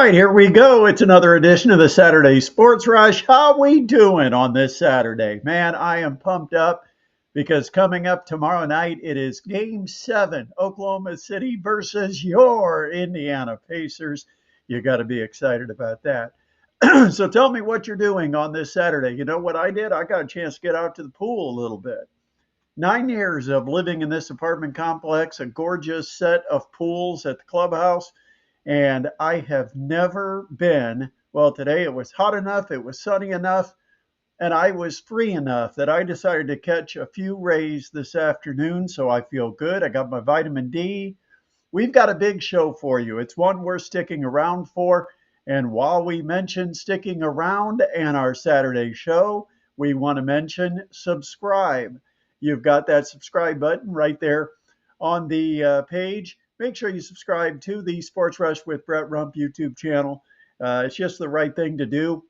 right, here we go. It's another edition of the Saturday Sports Rush. How we doing on this Saturday? Man, I am pumped up because coming up tomorrow night, it is Game 7, Oklahoma City versus your Indiana Pacers. You got to be excited about that. So tell me what you're doing on this Saturday. You know what I did? I got a chance to get out to the pool a little bit. 9 years of living in this apartment complex, a gorgeous set of pools at the clubhouse, and I have never been. Well, today it was hot enough, it was sunny enough, and I was free enough that I decided to catch a few rays this afternoon. So I feel good. I got my vitamin D. We've got a big show for you. It's one we're sticking around for. And while we mention sticking around and our Saturday show, we want to mention subscribe. You've got that subscribe button right there on the page. Make sure you subscribe to the Sports Rush with Brett Rump YouTube channel. It's just the right thing to do.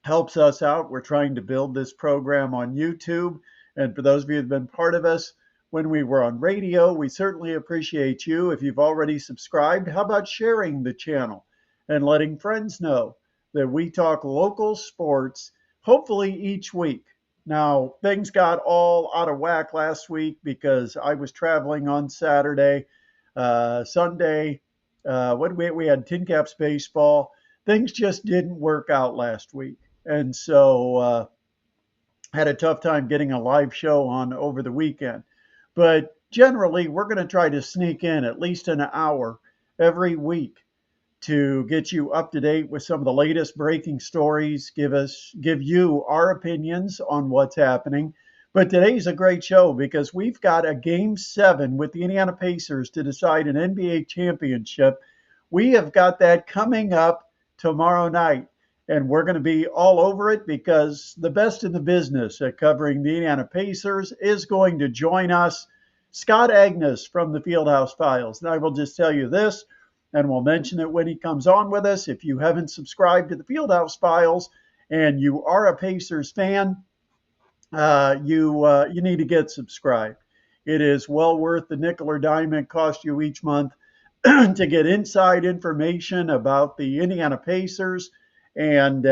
Helps us out. We're trying to build this program on YouTube. And for those of you who've been part of us when we were on radio, we certainly appreciate you. If you've already subscribed, how about sharing the channel and letting friends know that we talk local sports, hopefully each week. Now, things got all out of whack last week because I was traveling on Saturday, Sunday. We had Tin Caps baseball. Things just didn't work out last week. And so had a tough time getting a live show on over the weekend. But generally, we're going to try to sneak in at least an hour every week to get you up to date with some of the latest breaking stories, give you our opinions on what's happening. But today's a great show because we've got a Game 7 with the Indiana Pacers to decide an NBA championship. We have got that coming up tomorrow night, and we're going to be all over it because the best in the business at covering the Indiana Pacers is going to join us, Scott Agnes from the Fieldhouse Files. And I will just tell you this, and we'll mention it when he comes on with us. If you haven't subscribed to the Fieldhouse Files and you are a Pacers fan, you need to get subscribed. It is well worth the nickel or dime it costs you each month to get inside information about the Indiana Pacers, and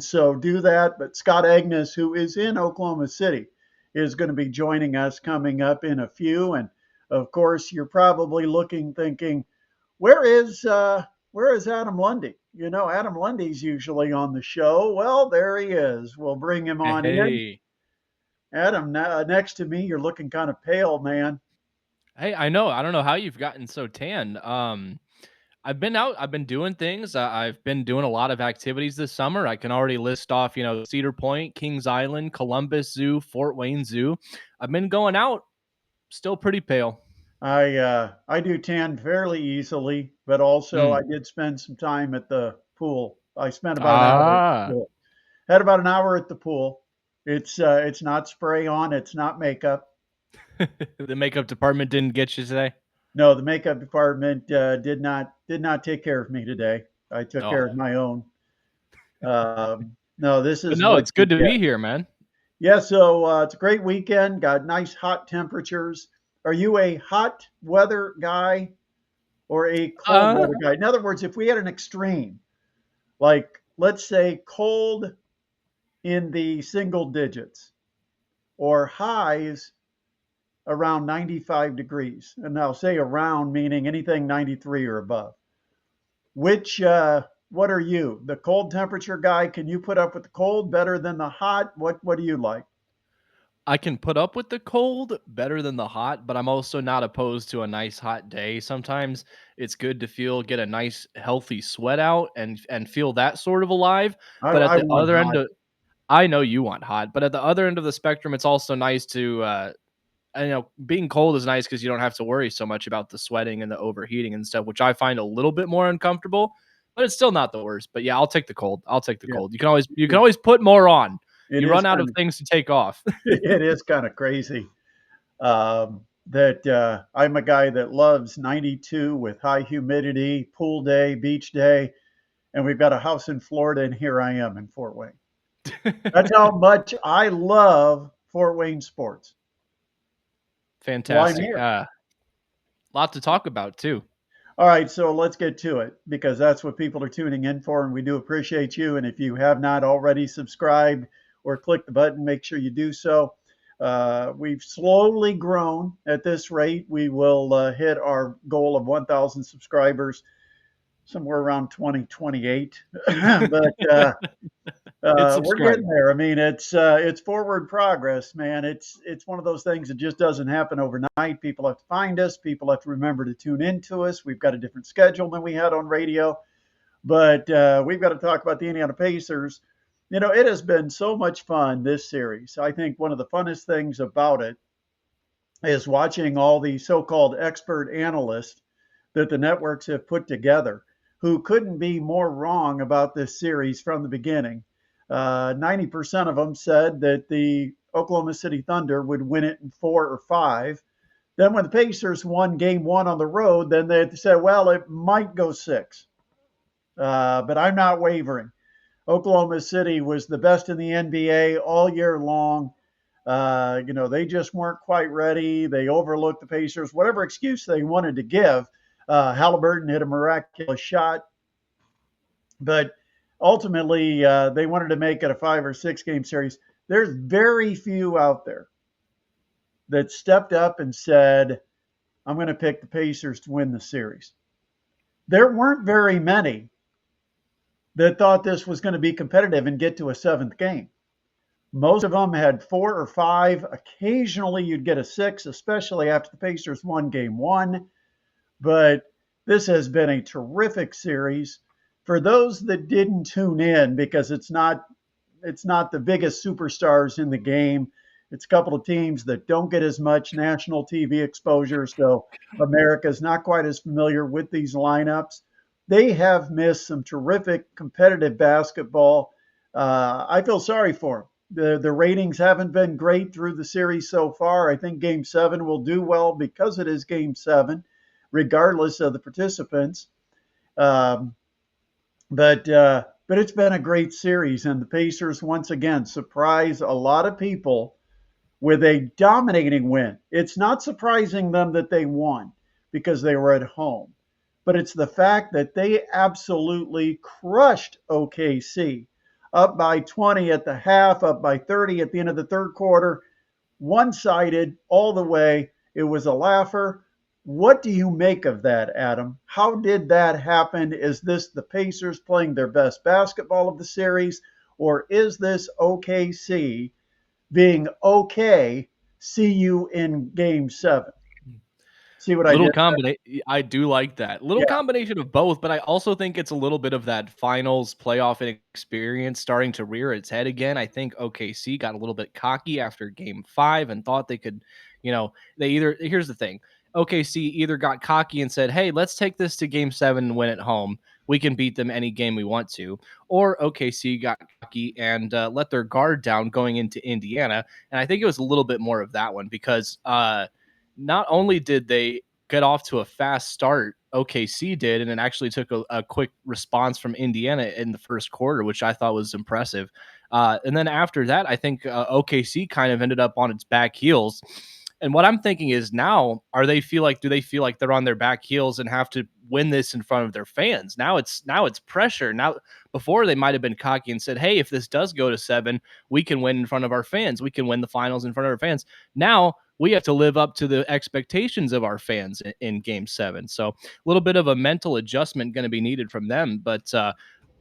so do that. But Scott Agnes, who is in Oklahoma City, is going to be joining us coming up in a few. And of course, you're probably thinking, where is Adam Lundy? You know, Adam Lundy's usually on the show. Well, there he is. We'll bring him on in. Hey, Adam, next to me, you're looking kind of pale, man. hey, I know. I don't know how you've gotten so tan. I've been out. I've been doing things. I've been doing a lot of activities this summer. I can already list off, Cedar Point, Kings Island, Columbus Zoo, Fort Wayne Zoo. I've been going out. Still pretty pale. I do tan fairly easily, but also I Mm. did spend some time at the pool. I spent about an hour at the Ah, pool. Had about an hour at the pool. It's not spray on, it's not makeup. the makeup department didn't get you today. No, the makeup department did not take care of me today. I took care of Oh, my own. No, this but is no, what it's you good to get. be here, man. Yeah, so it's a great weekend. Got nice hot temperatures. Are you a hot weather guy or a cold Uh, weather guy? In other words, if we had an extreme, like let's say cold in the single digits or highs around 95 degrees, and I'll say around meaning anything 93 or above. Which, what are you? The cold temperature guy? Can you put up with the cold better than the hot? What do you like? I can put up with the cold better than the hot, but I'm also not opposed to a nice hot day. Sometimes it's good to get a nice healthy sweat out and feel that sort of alive. But at I the want other end hot. of I know you want hot, but at the other end of the spectrum, it's also nice to being cold is nice because you don't have to worry so much about the sweating and the overheating and stuff, which I find a little bit more uncomfortable, but it's still not the worst. But yeah, I'll take the cold. I'll take the Yeah, cold. You can always put more on. it You is run out kind of of things to take off. it is kind of crazy. That I'm a guy that loves 92 with high humidity, pool day, beach day, and we've got a house in Florida, and here I am in Fort Wayne. That's how much I love Fort Wayne sports. Well, I'm Fantastic. here. Lot to talk about too. All right, so let's get to it because that's what people are tuning in for, and we do appreciate you. And if you have not already subscribed or clicked the button, make sure you do so. We've slowly grown at this rate. We will hit our goal of 1,000 subscribers somewhere around 2028. Hit But we're subscribe. getting there. I mean, it's forward progress, man. It's one of those things that just doesn't happen overnight. People have to find us. People have to remember to tune into us. We've got a different schedule than we had on radio, but we've got to talk about the Indiana Pacers. You know, it has been so much fun this series. I think one of the funnest things about it is watching all the so-called expert analysts that the networks have put together who couldn't be more wrong about this series from the beginning. 90% of them said that the Oklahoma City Thunder would win it in 4 or 5. Then when the Pacers won game one on the road, then they said, well, it might go 6. But I'm not wavering. Oklahoma City was the best in the NBA all year long. They just weren't quite ready. They overlooked the Pacers, whatever excuse they wanted to give. Halliburton hit a miraculous shot, but ultimately they wanted to make it a 5 or 6 game series. There's very few out there that stepped up and said, I'm going to pick the Pacers to win the series. There weren't very many that thought this was going to be competitive and get to a 7th game. Most of them had 4 or 5. Occasionally, you'd get a 6, especially after the Pacers won game one. But this has been a terrific series. For those that didn't tune in, because it's not the biggest superstars in the game. It's a couple of teams that don't get as much national TV exposure, so America's not quite as familiar with these lineups. They have missed some terrific competitive basketball. I feel sorry for them. The ratings haven't been great through the series so far. I think Game 7 will do well because it is Game 7, regardless of the participants. Um, but it's been a great series, and the Pacers once again surprise a lot of people with a dominating win. It's not surprising them that they won because they were at home, but it's the fact that they absolutely crushed OKC, up by 20 at the half, up by 30 at the end of the third quarter, one-sided all the way. It was a laugher. What do you make of that, Adam? How did that happen? Is this the Pacers playing their best basketball of the series, or is this OKC being okay? See you in game 7. See what I Little did? combination. I do like that. Little Yeah. combination of both, but I also think it's a little bit of that finals playoff experience starting to rear its head again. I think OKC got a little bit cocky after game 5 and thought they could, they either here's the thing. OKC either got cocky and said, "Hey, let's take this to game 7 and win at home. We can beat them any game we want to." Or OKC got cocky and let their guard down going into Indiana. And I think it was a little bit more of that one because not only did they get off to a fast start, OKC did, and it actually took a quick response from Indiana in the first quarter, which I thought was impressive. And then after that, I think OKC kind of ended up on its back heels. And what I'm thinking is now, do they feel like they're on their back heels and have to win this in front of their fans? Now it's pressure. Now before they might have been cocky and said, "Hey, if this does go to 7, we can win in front of our fans. We can win the finals in front of our fans." Now we have to live up to the expectations of our fans in game 7. So a little bit of a mental adjustment going to be needed from them. But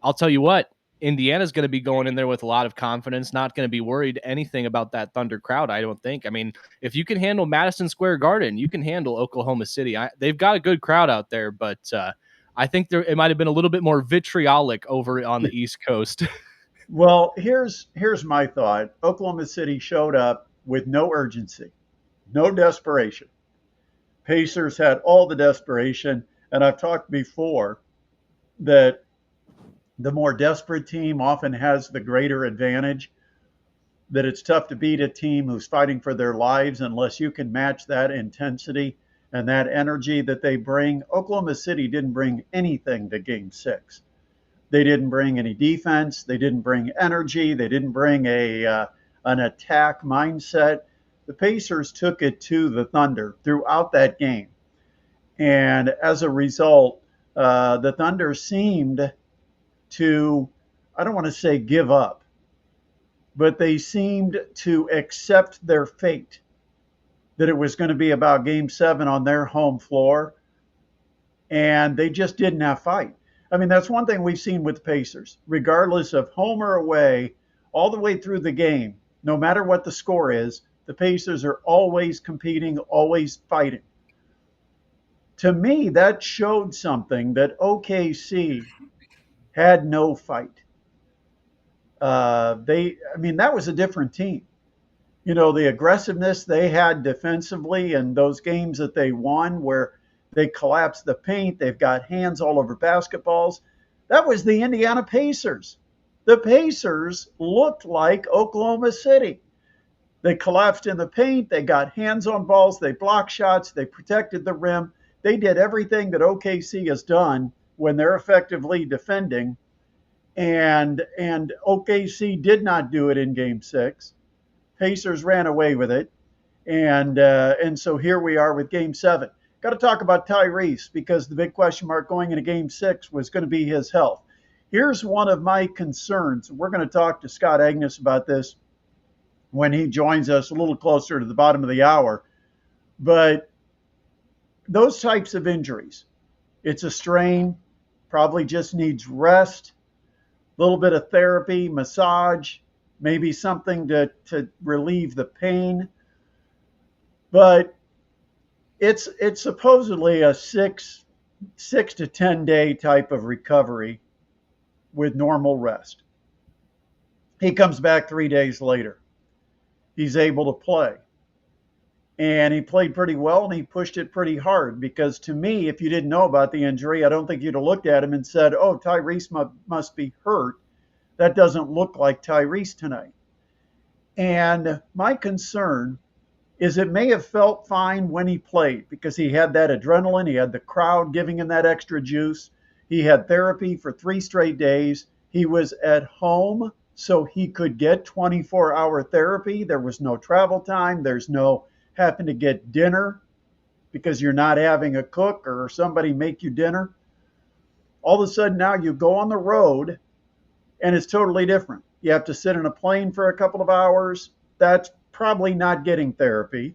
I'll tell you what, Indiana's going to be going in there with a lot of confidence, not going to be worried anything about that Thunder crowd, I don't think. I mean, if you can handle Madison Square Garden, you can handle Oklahoma City. They've got a good crowd out there, but I think it might have been a little bit more vitriolic over on the East Coast. Well, here's my thought. Oklahoma City showed up with no urgency, no desperation. Pacers had all the desperation, and I've talked before that the more desperate team often has the greater advantage, that it's tough to beat a team who's fighting for their lives unless you can match that intensity and that energy that they bring. Oklahoma City didn't bring anything to game 6. They didn't bring any defense, they didn't bring energy, they didn't bring an attack mindset. The Pacers took it to the Thunder throughout that game. And as a result, the Thunder seemed to, I don't want to say give up, but they seemed to accept their fate, that it was going to be about game 7 on their home floor, and they just didn't have fight. I mean, that's one thing we've seen with the Pacers, regardless of home or away, all the way through the game, no matter what the score is, the Pacers are always competing, always fighting. To me, that showed something that OKC had no fight. I mean, that was a different team. You know, the aggressiveness they had defensively and those games that they won where they collapsed the paint, they've got hands all over basketballs. That was the Indiana Pacers. The Pacers looked like Oklahoma City. They collapsed in the paint, they got hands on balls, they blocked shots, they protected the rim. They did everything that OKC has done when they're effectively defending. And OKC did not do it in game 6. Pacers ran away with it, and so here we are with Game 7. Got to talk about Tyrese because the big question mark going into Game 6 was going to be his health. Here's one of my concerns. We're going to talk to Scott Agnes about this when he joins us a little closer to the bottom of the hour. But those types of injuries, it's a strain, probably just needs rest, a little bit of therapy, massage, maybe something to relieve the pain. But it's supposedly a six to 10 day type of recovery with normal rest. He comes back 3 days later. He's able to play. And he played pretty well and he pushed it pretty hard because to me, if you didn't know about the injury, I don't think you'd have looked at him and said, oh, Tyrese must be hurt. That doesn't look like Tyrese tonight. And my concern is it may have felt fine when he played because he had that adrenaline. He had the crowd giving him that extra juice. He had therapy for 3 straight days. He was at home so he could get 24-hour therapy. There was no travel time. There's no having to get dinner because you're not having a cook or somebody make you dinner. All of a sudden now you go on the road and it's totally different. You have to sit in a plane for a couple of hours. That's probably not getting therapy.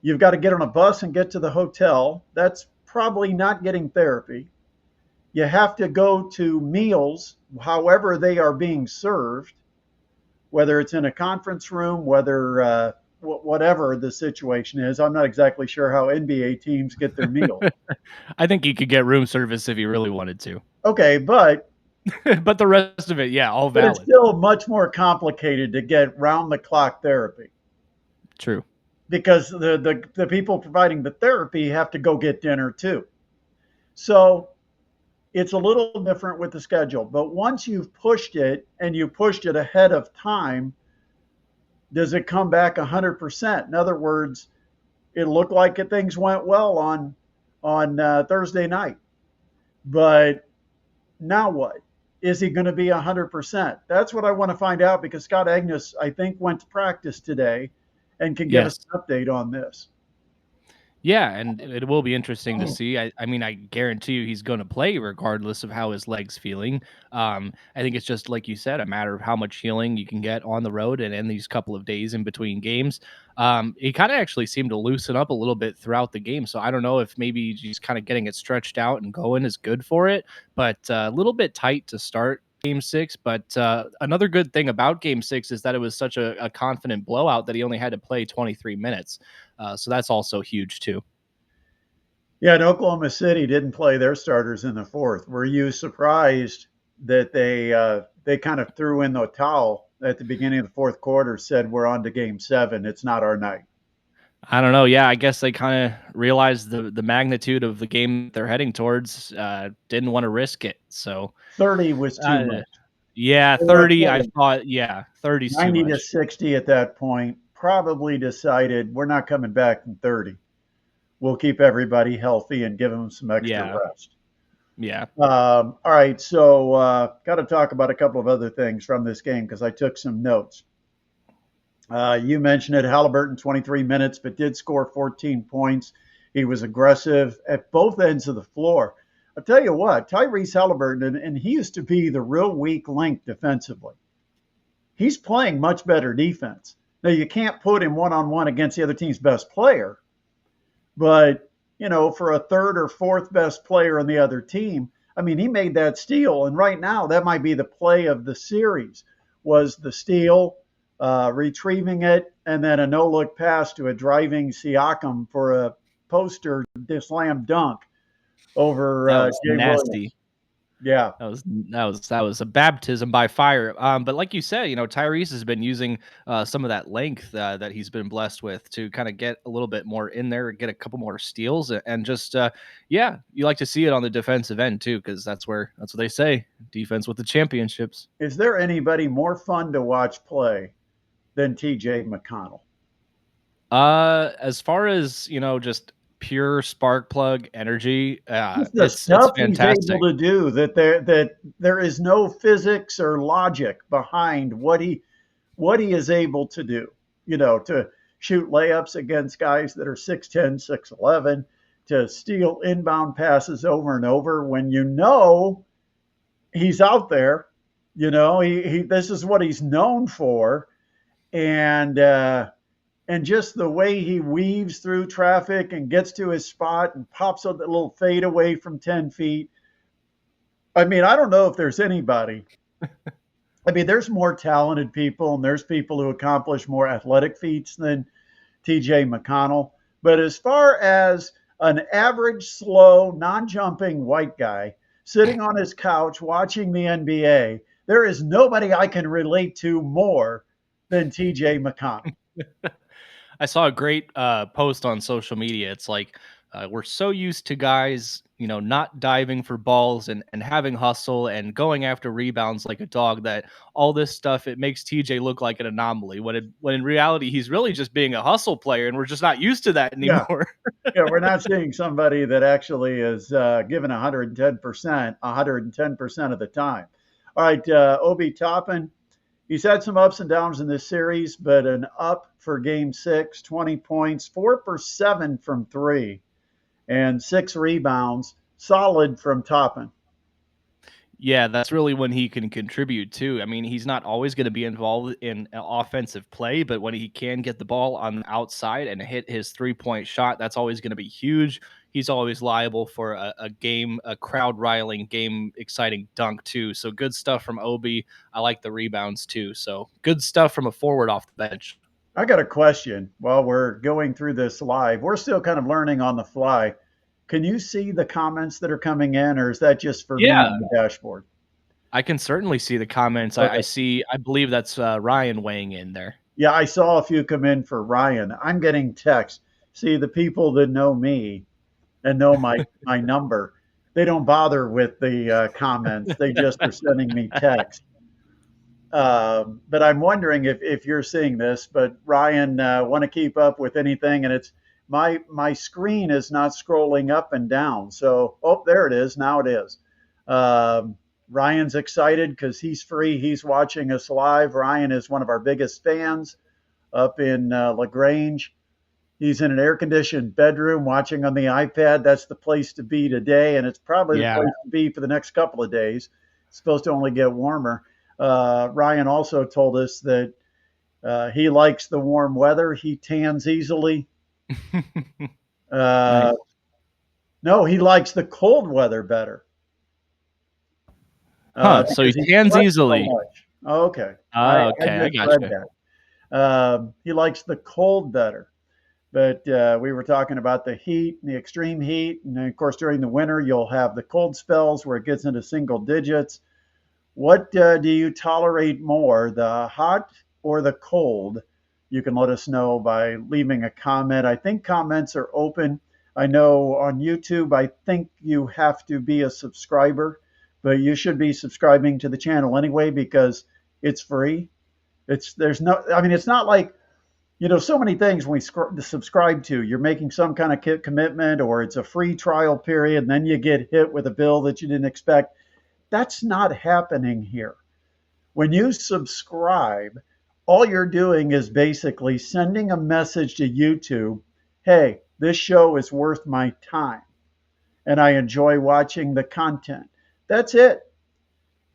You've got to get on a bus and get to the hotel. That's probably not getting therapy. You have to go to meals, however they are being served, whether it's in a conference room, whatever the situation is. I'm not exactly sure how NBA teams get their meals. I think you could get room service if you really wanted to. Okay, but but the rest of it, yeah, all but it's valid. still much more complicated to get round the clock therapy True. because the people providing the therapy have to go get dinner too. So it's a little different with the schedule. But once you've pushed it and you pushed it ahead of time, does it come back 100%? In other words, it looked like things went well on Thursday night, but now what? Is he going to be 100%? That's what I want to find out because Scott Agnes, I think, went to practice today and can give us Yes. an update on this. Yeah, and it will be interesting to see. I mean, I guarantee you he's going to play regardless of how his leg's feeling. I think it's just like you said, a matter of how much healing you can get on the road and in these couple of days in between games. He kind of actually seemed to loosen up a little bit throughout the game, so I don't know if maybe just kind of getting it stretched out and going is good for it, but a little bit tight to start Game 6. But another good thing about Game 6 is that it was such a confident blowout that he only had to play 23 minutes. So that's also huge too. Yeah, and Oklahoma City didn't play their starters in the fourth. Were you surprised that they kind of threw in the towel at the beginning of the fourth quarter, said we're on to Game 7, it's not our night? I don't know. Yeah, I guess they kind of realized the magnitude of the game they're heading towards. Didn't want to risk it. So 30 was too uh, much. yeah, They were 30. I playing thought 30's too 90 to much. 60 at that point. Probably decided we're not coming back from 30. We'll keep everybody healthy and give them some extra Yeah, rest. yeah. All right, so got to talk about a couple of other things from this game because I took some notes. You mentioned it, Halliburton 23 minutes, but did score 14 points. He was aggressive at both ends of the floor. I'll tell you what, Tyrese Halliburton, and he used to be the real weak link defensively. He's playing much better defense. Now, you can't put him one on one against the other team's best player, but, for a third or fourth best player on the other team, I mean, he made that steal. And right now, that might be the play of the series was the steal, retrieving it, and then a no-look pass to a driving Siakam for a poster slam dunk over That was Jay Williams. nasty. Yeah. That was a baptism by fire. But like you said, Tyrese has been using some of that length that he's been blessed with to kind of get a little bit more in there, get a couple more steals, and just yeah, you like to see it on the defensive end too, because that's what they say, defense with the championships. Is there anybody more fun to watch play than TJ McConnell? As far as just pure spark plug energy, Just the it's stuff he's able fantastic. to do that there is no physics or logic behind what he is able to do. To shoot layups against guys that are 6'10", 6'11", to steal inbound passes over and over when he's out there. He this is what he's known for, and just the way he weaves through traffic and gets to his spot and pops up that little fade away from 10 feet. I mean, I don't know if there's anybody. I mean, there's more talented people and there's people who accomplish more athletic feats than TJ McConnell. But as far as an average, slow, non jumping white guy sitting on his couch watching the NBA, there is nobody I can relate to more than TJ McConnell. I saw a great post on social media. It's like we're so used to guys, not diving for balls and having hustle and going after rebounds like a dog. That all this stuff it makes TJ look like an anomaly. When in reality he's really just being a hustle player, and we're just not used to that Yeah. anymore. Yeah, we're not seeing somebody that actually is given 110%, 110% of the time. All right, Obi Toppin, he's had some ups and downs in this series, but an up for game 6, 20 points, 4 for 7 from three, and 6 rebounds. Solid from Toppin. Yeah, that's really when he can contribute too. I mean, he's not always going to be involved in offensive play, but when he can get the ball on the outside and hit his 3-point shot, that's always going to be huge. He's always liable for a crowd riling, game exciting dunk too. So good stuff from Obi. I like the rebounds too. So good stuff from a forward off the bench. I got a question while we're going through this live. We're still kind of learning on the fly. Can you see the comments that are coming in, or is that just for me Yeah, on the dashboard? I can certainly see the comments. I Okay. see. I believe that's Ryan weighing in there. Yeah, I saw a few come in for Ryan. I'm getting texts. See, the people that know me and know my number, they don't bother with the comments. They just are sending me texts. But I'm wondering if you're seeing this. But Ryan, want to keep up with anything, and it's my screen is not scrolling up and down. So, oh, there it is. Now it is. Ryan's excited because he's free. He's watching us live. Ryan is one of our biggest fans up in LaGrange. He's in an air conditioned bedroom watching on the iPad. That's the place to be today, and it's probably the Yeah. place to be for the next couple of days. It's supposed to only get warmer. Ryan also told us that he likes the warm weather. He tans easily. Uh, Nice. no, he likes the cold weather better Huh. So he because he tans sweats so easily. much. Oh, okay, Ah, I okay, I misread gotcha. that. He likes the cold better. But we were talking about the heat and the extreme heat. And of course, during the winter, you'll have the cold spells where it gets into single digits. What do you tolerate more, the hot or the cold? You can let us know by leaving a comment. I think comments are open. I know on YouTube, I think you have to be a subscriber, but you should be subscribing to the channel anyway because it's free. I mean, it's not like so many things we subscribe to. You're making some kind of commitment, or it's a free trial period, and then you get hit with a bill that you didn't expect. That's not happening here. When you subscribe, all you're doing is basically sending a message to YouTube. Hey, this show is worth my time and I enjoy watching the content. That's it.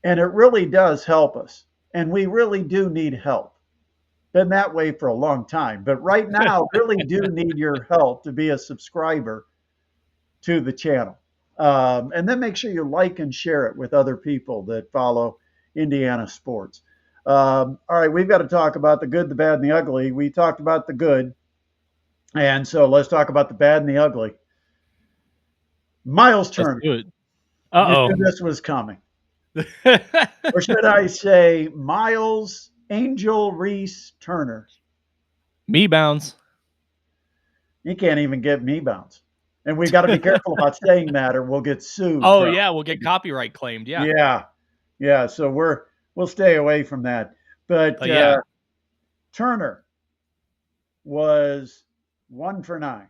And it really does help us. And we really do need help. Been that way for a long time. But right now, really do need your help to be a subscriber to the channel. And then make sure you like and share it with other people that follow Indiana sports. All right, we've got to talk about the good, the bad, and the ugly. We talked about the good. And so let's talk about the bad and the ugly. Miles Let's Turner. do it. You Uh knew this was coming. oh. Or should I say Miles Angel Reese Turner? Me bounds. You can't even get me bounce. And we got to be careful about saying that or we'll get sued. Oh Probably. yeah, we'll get copyright claimed. Yeah. Yeah. Yeah. So we'll stay away from that. But But yeah. Turner was 1 for 9.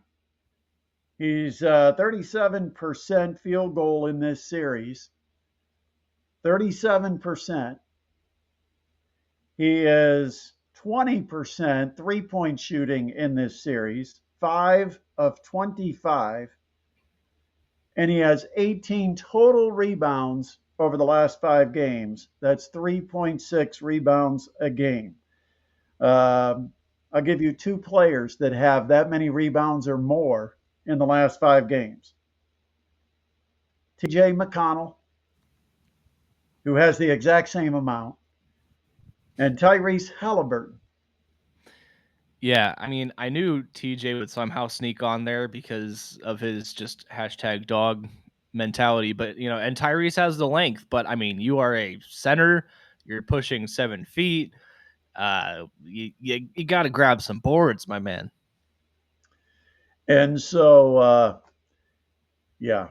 He's 37% field goal in this series. 37%. He is 20% 3-point shooting in this series, 5 of 25. And he has 18 total rebounds over the last 5 games. That's 3.6 rebounds a game. I'll give you 2 players that have that many rebounds or more in the last 5 games. TJ McConnell, who has the exact same amount, and Tyrese Halliburton. Yeah, I mean, I knew TJ would somehow sneak on there because of his just hashtag dog mentality. But and Tyrese has the length. But I mean, you are a center. You're pushing 7 feet. You got to grab some boards, my man. And so, yeah,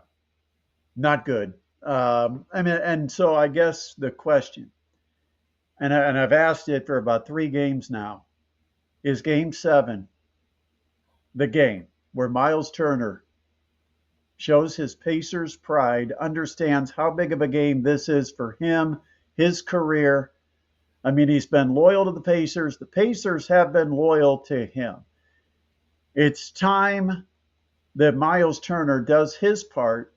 not good. I mean, and so I guess the question, and I've asked it for about 3 games now, is Game 7 the game where Miles Turner shows his Pacers pride, understands how big of a game this is for him, his career. I mean, he's been loyal to the Pacers. The Pacers have been loyal to him. It's time that Miles Turner does his part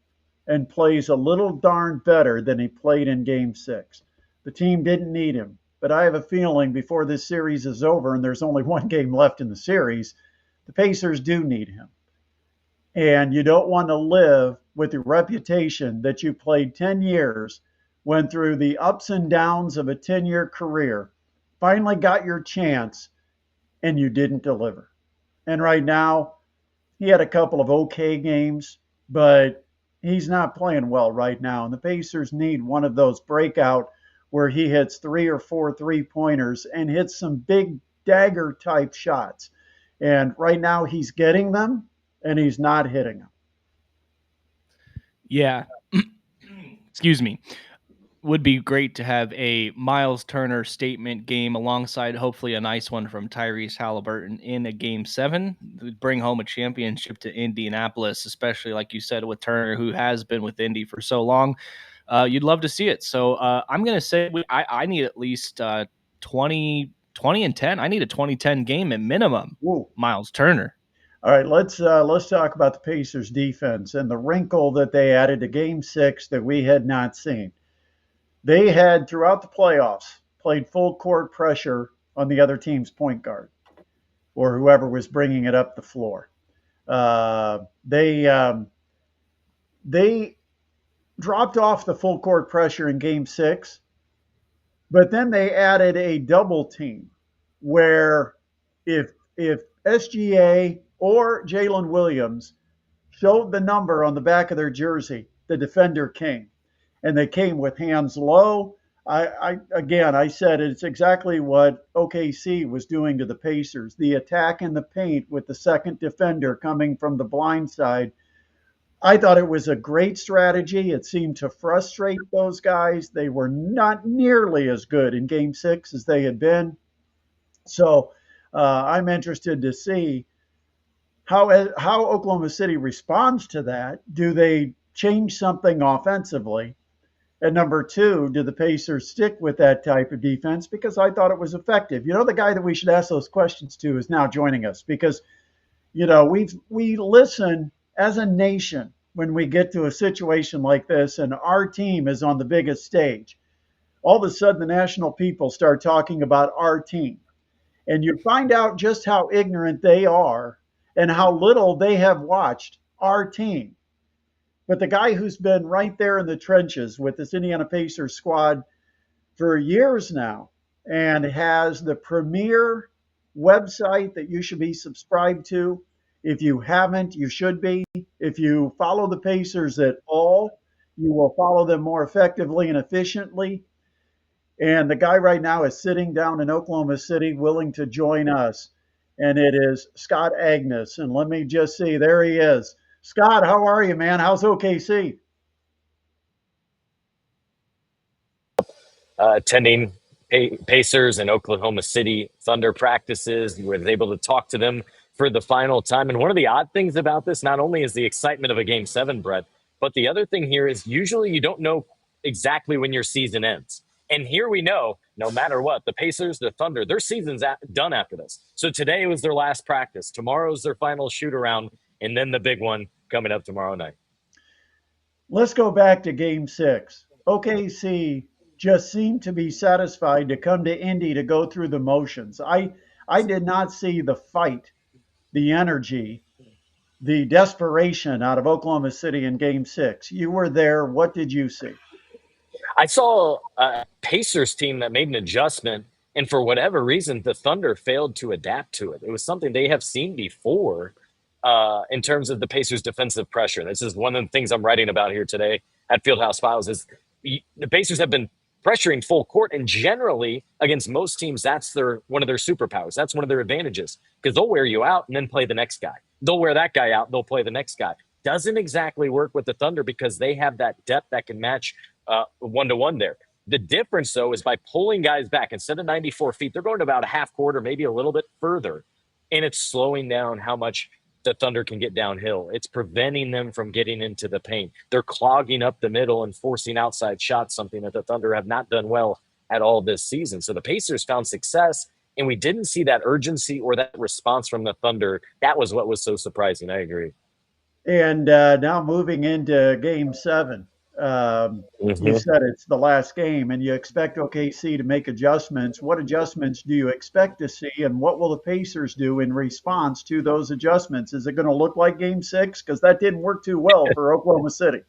and plays a little darn better than he played in Game 6. The team didn't need him, but I have a feeling before this series is over and there's only 1 game left in the series, the Pacers do need him. And you don't want to live with the reputation that you played 10 years, went through the ups and downs of a 10-year career, finally got your chance, and you didn't deliver. And right now, he had a couple of okay games, but he's not playing well right now. And the Pacers need one of those breakout where he hits 3 or 4 3-pointers and hits some big dagger type shots. And right now he's getting them and he's not hitting them. Yeah. Excuse me. Would be great to have a Miles Turner statement game alongside hopefully a nice one from Tyrese Halliburton in a Game 7. Bring home a championship to Indianapolis, especially like you said with Turner, who has been with Indy for so long. You'd love to see it. So I'm going to say I need at least 20 and 10. I need a 20-10 game at minimum. Whoa. Miles Turner. All right, let's talk about the Pacers defense and the wrinkle that they added to Game 6 that we had not seen. They had, throughout the playoffs, played full court pressure on the other team's point guard or whoever was bringing it up the floor. They dropped off the full court pressure in Game 6, but then they added a double team where if SGA or Jalen Williams showed the number on the back of their jersey, the defender came. And they came with hands low. I said it's exactly what OKC was doing to the Pacers. The attack in the paint with the second defender coming from the blind side. I thought it was a great strategy. It seemed to frustrate those guys. They were not nearly as good in Game 6 as they had been. So I'm interested to see how Oklahoma City responds to that. Do they change something offensively? And number 2, do the Pacers stick with that type of defense? Because I thought it was effective. The guy that we should ask those questions to is now joining us because We listen as a nation when we get to a situation like this and our team is on the biggest stage. All of a sudden, the national people start talking about our team, and you find out just how ignorant they are and how little they have watched our team. But the guy who's been right there in the trenches with this Indiana Pacers squad for years now and has the premier website that you should be subscribed to. If you haven't, you should be. If you follow the Pacers at all, you will follow them more effectively and efficiently. And the guy right now is sitting down in Oklahoma City willing to join us. And it is Scott Agnes. And let me just see, there he is. Scott, how are you, man? How's OKC? Attending Pacers and Oklahoma City Thunder practices. We were able to talk to them for the final time. And one of the odd things about this, not only is the excitement of a game seven, Brett, but the other thing here is usually you don't know exactly when your season ends. And here we know, no matter what, the Pacers, the Thunder, their season's done after this. So today was their last practice. Tomorrow's their final shoot around, and then the big one coming up tomorrow night. Let's go back to game six. OKC just seemed to be satisfied to come to Indy to go through the motions. I did not see the fight, the energy, the desperation out of Oklahoma City in game six. You were there. What did you see? I saw a Pacers team that made an adjustment, and for whatever reason, the Thunder failed to adapt to it. It was something they have seen before in terms of the Pacers' defensive pressure. This is one of the things I'm writing about here today at Fieldhouse Files. Is the Pacers have been pressuring full court, and generally against most teams, that's one of their superpowers. That's one of their advantages because they'll wear you out and then play the next guy. They'll wear that guy out, they'll play the next guy. Doesn't exactly work with the Thunder because they have that depth that can match one-to-one there. The difference, though, is by pulling guys back. Instead of 94 feet, they're going to about a half court or maybe a little bit further, and it's slowing down how much the Thunder can get downhill. It's preventing them from getting into the paint. They're clogging up the middle and forcing outside shots, something that the Thunder have not done well at all this season. So the Pacers found success, and we didn't see that urgency or that response from the Thunder. That was what was so surprising. I agree. And now moving into game seven. You said it's the last game and you expect OKC to make adjustments. What adjustments do you expect to see, and what will the Pacers do in response to those adjustments? Is it going to look like game six? Because that didn't work too well for Oklahoma City.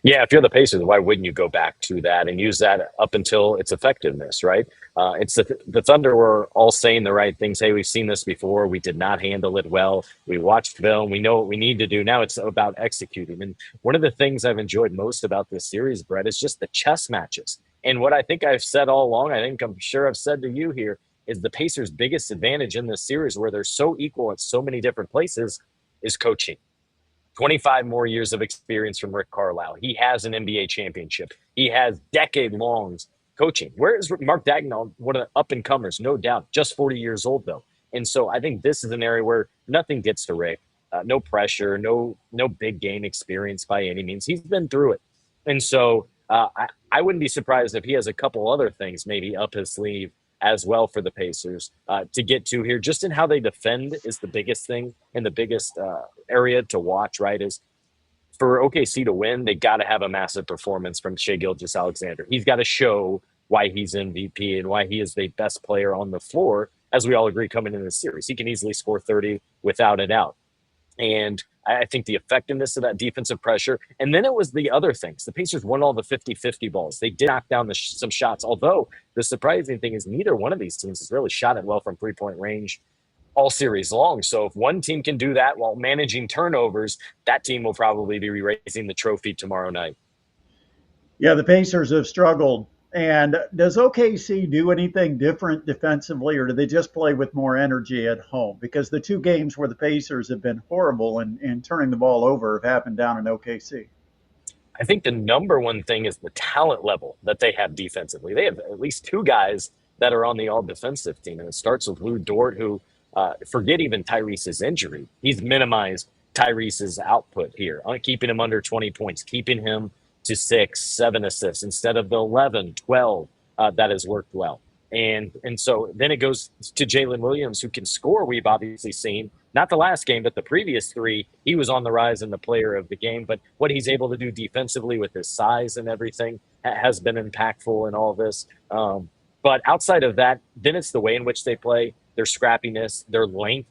Yeah, if you're the Pacers, why wouldn't you go back to that and use that up until its effectiveness, right? It's the Thunder were all saying the right things. Hey, we've seen this before. We did not handle it well. We watched film. We know what we need to do. Now it's about executing. And one of the things I've enjoyed most about this series, Brett, is just the chess matches. And what I think I've said all along, I'm sure I've said to you here, is the Pacers' biggest advantage in this series where they're so equal at so many different places is coaching. 25 more years of experience from Rick Carlisle. He has an NBA championship. He has decade-long coaching. Where is Mark Dagnall? One of the up-and-comers, no doubt. Just 40 years old, though. And so I think this is an area where nothing gets to Rick. No pressure, no big game experience by any means. He's been through it. And so I wouldn't be surprised if he has a couple other things maybe up his sleeve as well for the Pacers to get to here. Just in how they defend is the biggest thing and the biggest area to watch, right? Is for OKC to win, they got to have a massive performance from Shai Gilgeous-Alexander. He's got to show why he's MVP and why he is the best player on the floor, as we all agree coming into the series. He can easily score 30 without a doubt. And I think the effectiveness of that defensive pressure. And then it was the other things. The Pacers won all the 50-50 balls. They did knock down some shots, although the surprising thing is neither one of these teams has really shot it well from three-point range all series long. So if one team can do that while managing turnovers, that team will probably be raising the trophy tomorrow night. Yeah, the Pacers have struggled. And does OKC do anything different defensively, or do they just play with more energy at home? Because the two games where the Pacers have been horrible in turning the ball over have happened down in OKC. I think the number one thing is the talent level that they have defensively. They have at least two guys that are on the all-defensive team, and it starts with Lou Dort, who, forget even Tyrese's injury. He's minimized Tyrese's output here, keeping him under 20 points, keeping him to 6, 7 assists instead of the 11, 12 that has worked well. And so then it goes to Jalen Williams, who can score. We've obviously seen not the last game, but the previous three. He was on the rise and the player of the game. But what he's able to do defensively with his size and everything has been impactful in all this. But outside of that, then it's the way in which they play, their scrappiness, their length,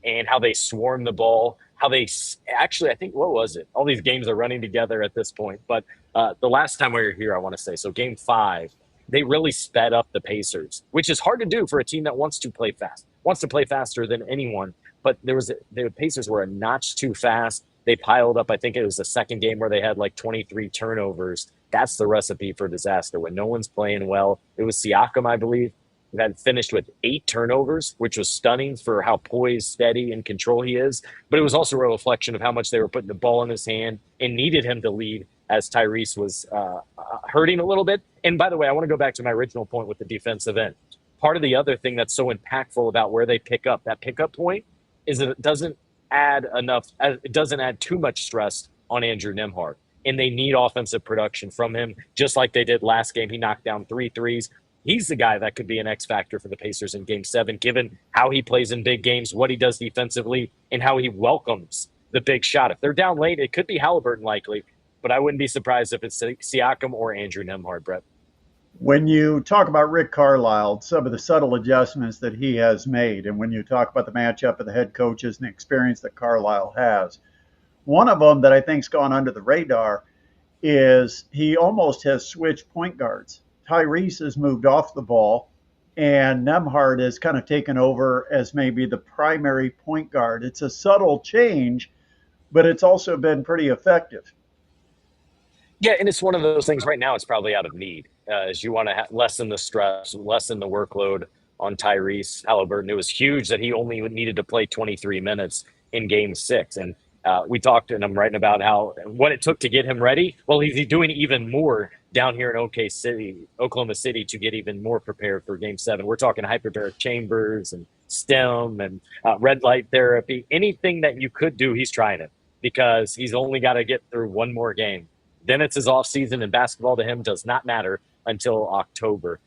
and how they swarm the ball. How they actually, I think, what was it? All these games are running together at this point. But the last time we were here, I want to say, so game 5, they really sped up the Pacers, which is hard to do for a team that wants to play fast, wants to play faster than anyone. But the Pacers were a notch too fast. They piled up. I think it was the second game where they had like 23 turnovers. That's the recipe for disaster when no one's playing well. It was Siakam, I believe, that finished with 8 turnovers, which was stunning for how poised, steady, and control he is. But it was also a reflection of how much they were putting the ball in his hand and needed him to lead as Tyrese was hurting a little bit. And by the way, I want to go back to my original point with the defensive end. Part of the other thing that's so impactful about where they pick up, that pickup point, is that it doesn't add too much stress on Andrew Nembhard. And they need offensive production from him, just like they did last game. He knocked down 3 threes. He's the guy that could be an X factor for the Pacers in Game 7, given how he plays in big games, what he does defensively, and how he welcomes the big shot. If they're down late, it could be Halliburton likely, but I wouldn't be surprised if it's Siakam or Andrew Nembhard, Brett. When you talk about Rick Carlisle, some of the subtle adjustments that he has made, and when you talk about the matchup of the head coaches and the experience that Carlisle has, one of them that I think's gone under the radar is he almost has switched point guards. Tyrese has moved off the ball, and Nembhard has kind of taken over as maybe the primary point guard. It's a subtle change, but it's also been pretty effective. Yeah, and it's one of those things right now, it's probably out of need. As you want to lessen the stress, lessen the workload on Tyrese Halliburton. It was huge that he only needed to play 23 minutes in Game 6. And we talked, and I'm writing about what it took to get him ready. Well, he's doing even more down here in Oklahoma City, to get even more prepared for Game 7. We're talking hyperbaric chambers and STEM and red light therapy. Anything that you could do, he's trying it, because he's only got to get through one more game. Then it's his off season, and basketball to him does not matter until October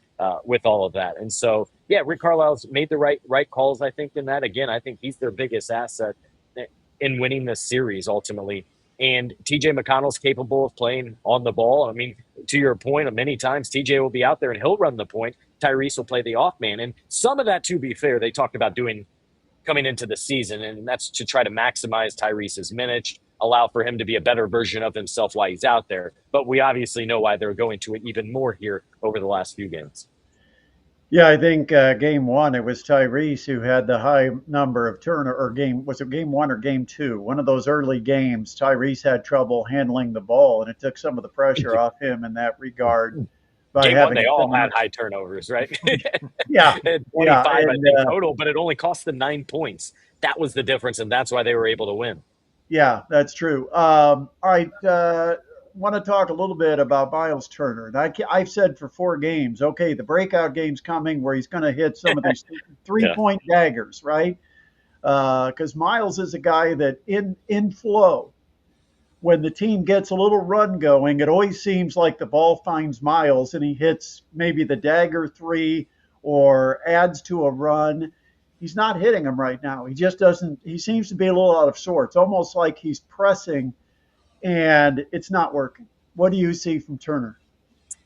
with all of that. And so, yeah, Rick Carlisle's made the right calls, I think, in that. Again, I think he's their biggest asset in winning this series ultimately. And TJ McConnell's capable of playing on the ball. I mean, to your point, many times TJ will be out there and he'll run the point. Tyrese will play the off man. And some of that, to be fair, they talked about doing coming into the season, and that's to try to maximize Tyrese's minutes, allow for him to be a better version of himself while he's out there. But we obviously know why they're going to it even more here over the last few games. Yeah, I think game 1, it was Tyrese who had the high number of was it game 1 or game 2? One of those early games, Tyrese had trouble handling the ball, and it took some of the pressure off him in that regard. By Game 1, having they all had high turnovers, right? Yeah. 25, I think, total, but it only cost them 9 points. That was the difference, and that's why they were able to win. Yeah, that's true. All right. Want to talk a little bit about Miles Turner. And I've said for 4 games, okay, the breakout game's coming where he's going to hit some of these 3-point daggers, right? Because Miles is a guy that in flow, when the team gets a little run going, it always seems like the ball finds Miles and he hits maybe the dagger 3 or adds to a run. He's not hitting them right now. He just doesn't. He seems to be a little out of sorts, almost like he's pressing and it's not working. What do you see from Turner?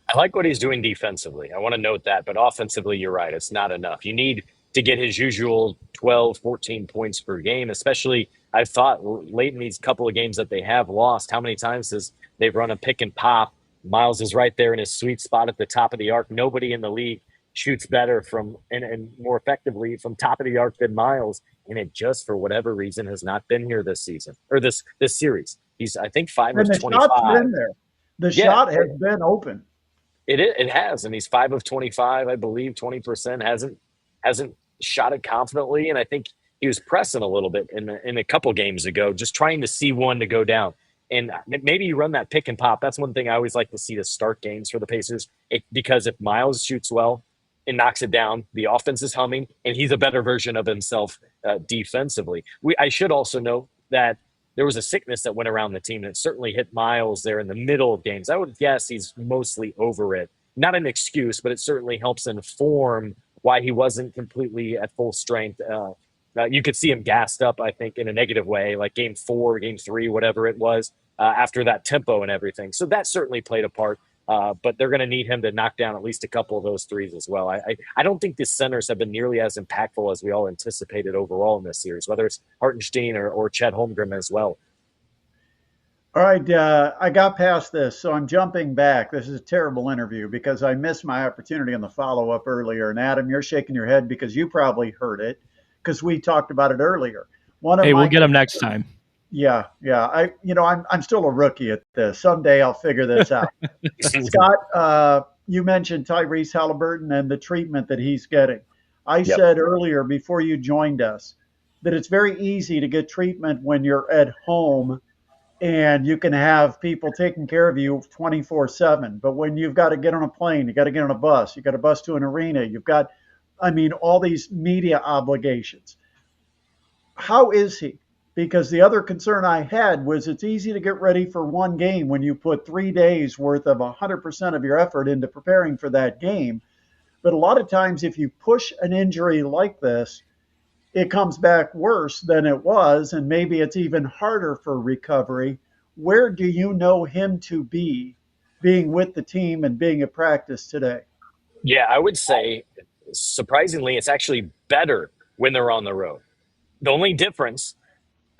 I like what he's doing defensively. I want to note that, but offensively, you're right. It's not enough. You need to get his usual 12, 14 points per game, especially I've thought late in these couple of games that they have lost, how many times they've run a pick and pop. Miles is right there in his sweet spot at the top of the arc. Nobody in the league shoots better and more effectively from top of the arc than Miles. And it just, for whatever reason, has not been here this season or this series. He's, I think, 5 of 25. The shot's been there. The shot has been open. It has, and he's 5 of 25, I believe, 20%. Hasn't shot it confidently, and I think he was pressing a little bit in a couple games ago, just trying to see one to go down. And maybe you run that pick and pop. That's one thing I always like to see to start games for the Pacers, because if Miles shoots well and knocks it down, the offense is humming, and he's a better version of himself defensively. I should also note that there was a sickness that went around the team that certainly hit Miles there in the middle of games. I would guess he's mostly over it not an excuse, but it certainly helps inform why he wasn't completely at full strength. You could see him gassed up, I think, in a negative way, like game 4, game 3, whatever it was, after that tempo and everything. So that certainly played a part. But they're going to need him to knock down at least a couple of those threes as well. I don't think the centers have been nearly as impactful as we all anticipated overall in this series, whether it's Hartenstein or Chet Holmgren as well. All right, I got past this, so I'm jumping back. This is a terrible interview because I missed my opportunity on the follow-up earlier. And Adam, you're shaking your head because you probably heard it because we talked about it earlier. Hey, we'll get him next time. Yeah. I'm still a rookie at this. Someday I'll figure this out. Scott, you mentioned Tyrese Halliburton and the treatment that he's getting. I said earlier before you joined us that it's very easy to get treatment when you're at home and you can have people taking care of you 24/7. But when you've got to get on a plane, you got to get on a bus, you got to bus to an arena, you've got, all these media obligations. How is he? Because the other concern I had was it's easy to get ready for one game when you put 3 days worth of 100% of your effort into preparing for that game. But a lot of times, if you push an injury like this, it comes back worse than it was, and maybe it's even harder for recovery. Where do you know him to be, being with the team and being at practice today? Yeah, I would say, surprisingly, it's actually better when they're on the road. The only difference,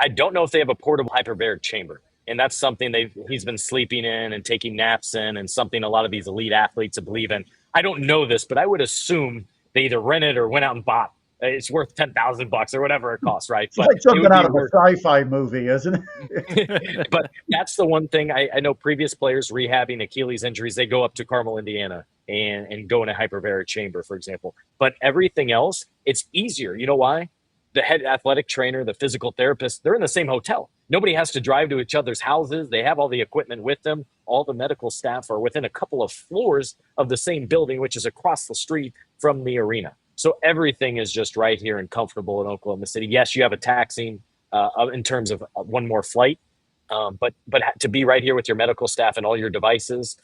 I don't know if they have a portable hyperbaric chamber. And that's something he's been sleeping in and taking naps in, and something a lot of these elite athletes believe in. I don't know this, but I would assume they either rented or went out and bought. It's worth $10,000 or whatever it costs, right? It's like something out of a sci-fi movie, isn't it? But that's the one thing I know. Previous players rehabbing Achilles injuries, they go up to Carmel, Indiana, and go in a hyperbaric chamber, for example. But everything else, it's easier. You know why? The head athletic trainer, the physical therapist, they're in the same hotel. Nobody has to drive to each other's houses. They have all the equipment with them. All the medical staff are within a couple of floors of the same building, which is across the street from the arena. So everything is just right here and comfortable in Oklahoma City. Yes, you have a taxing in terms of one more flight, but to be right here with your medical staff and all your devices,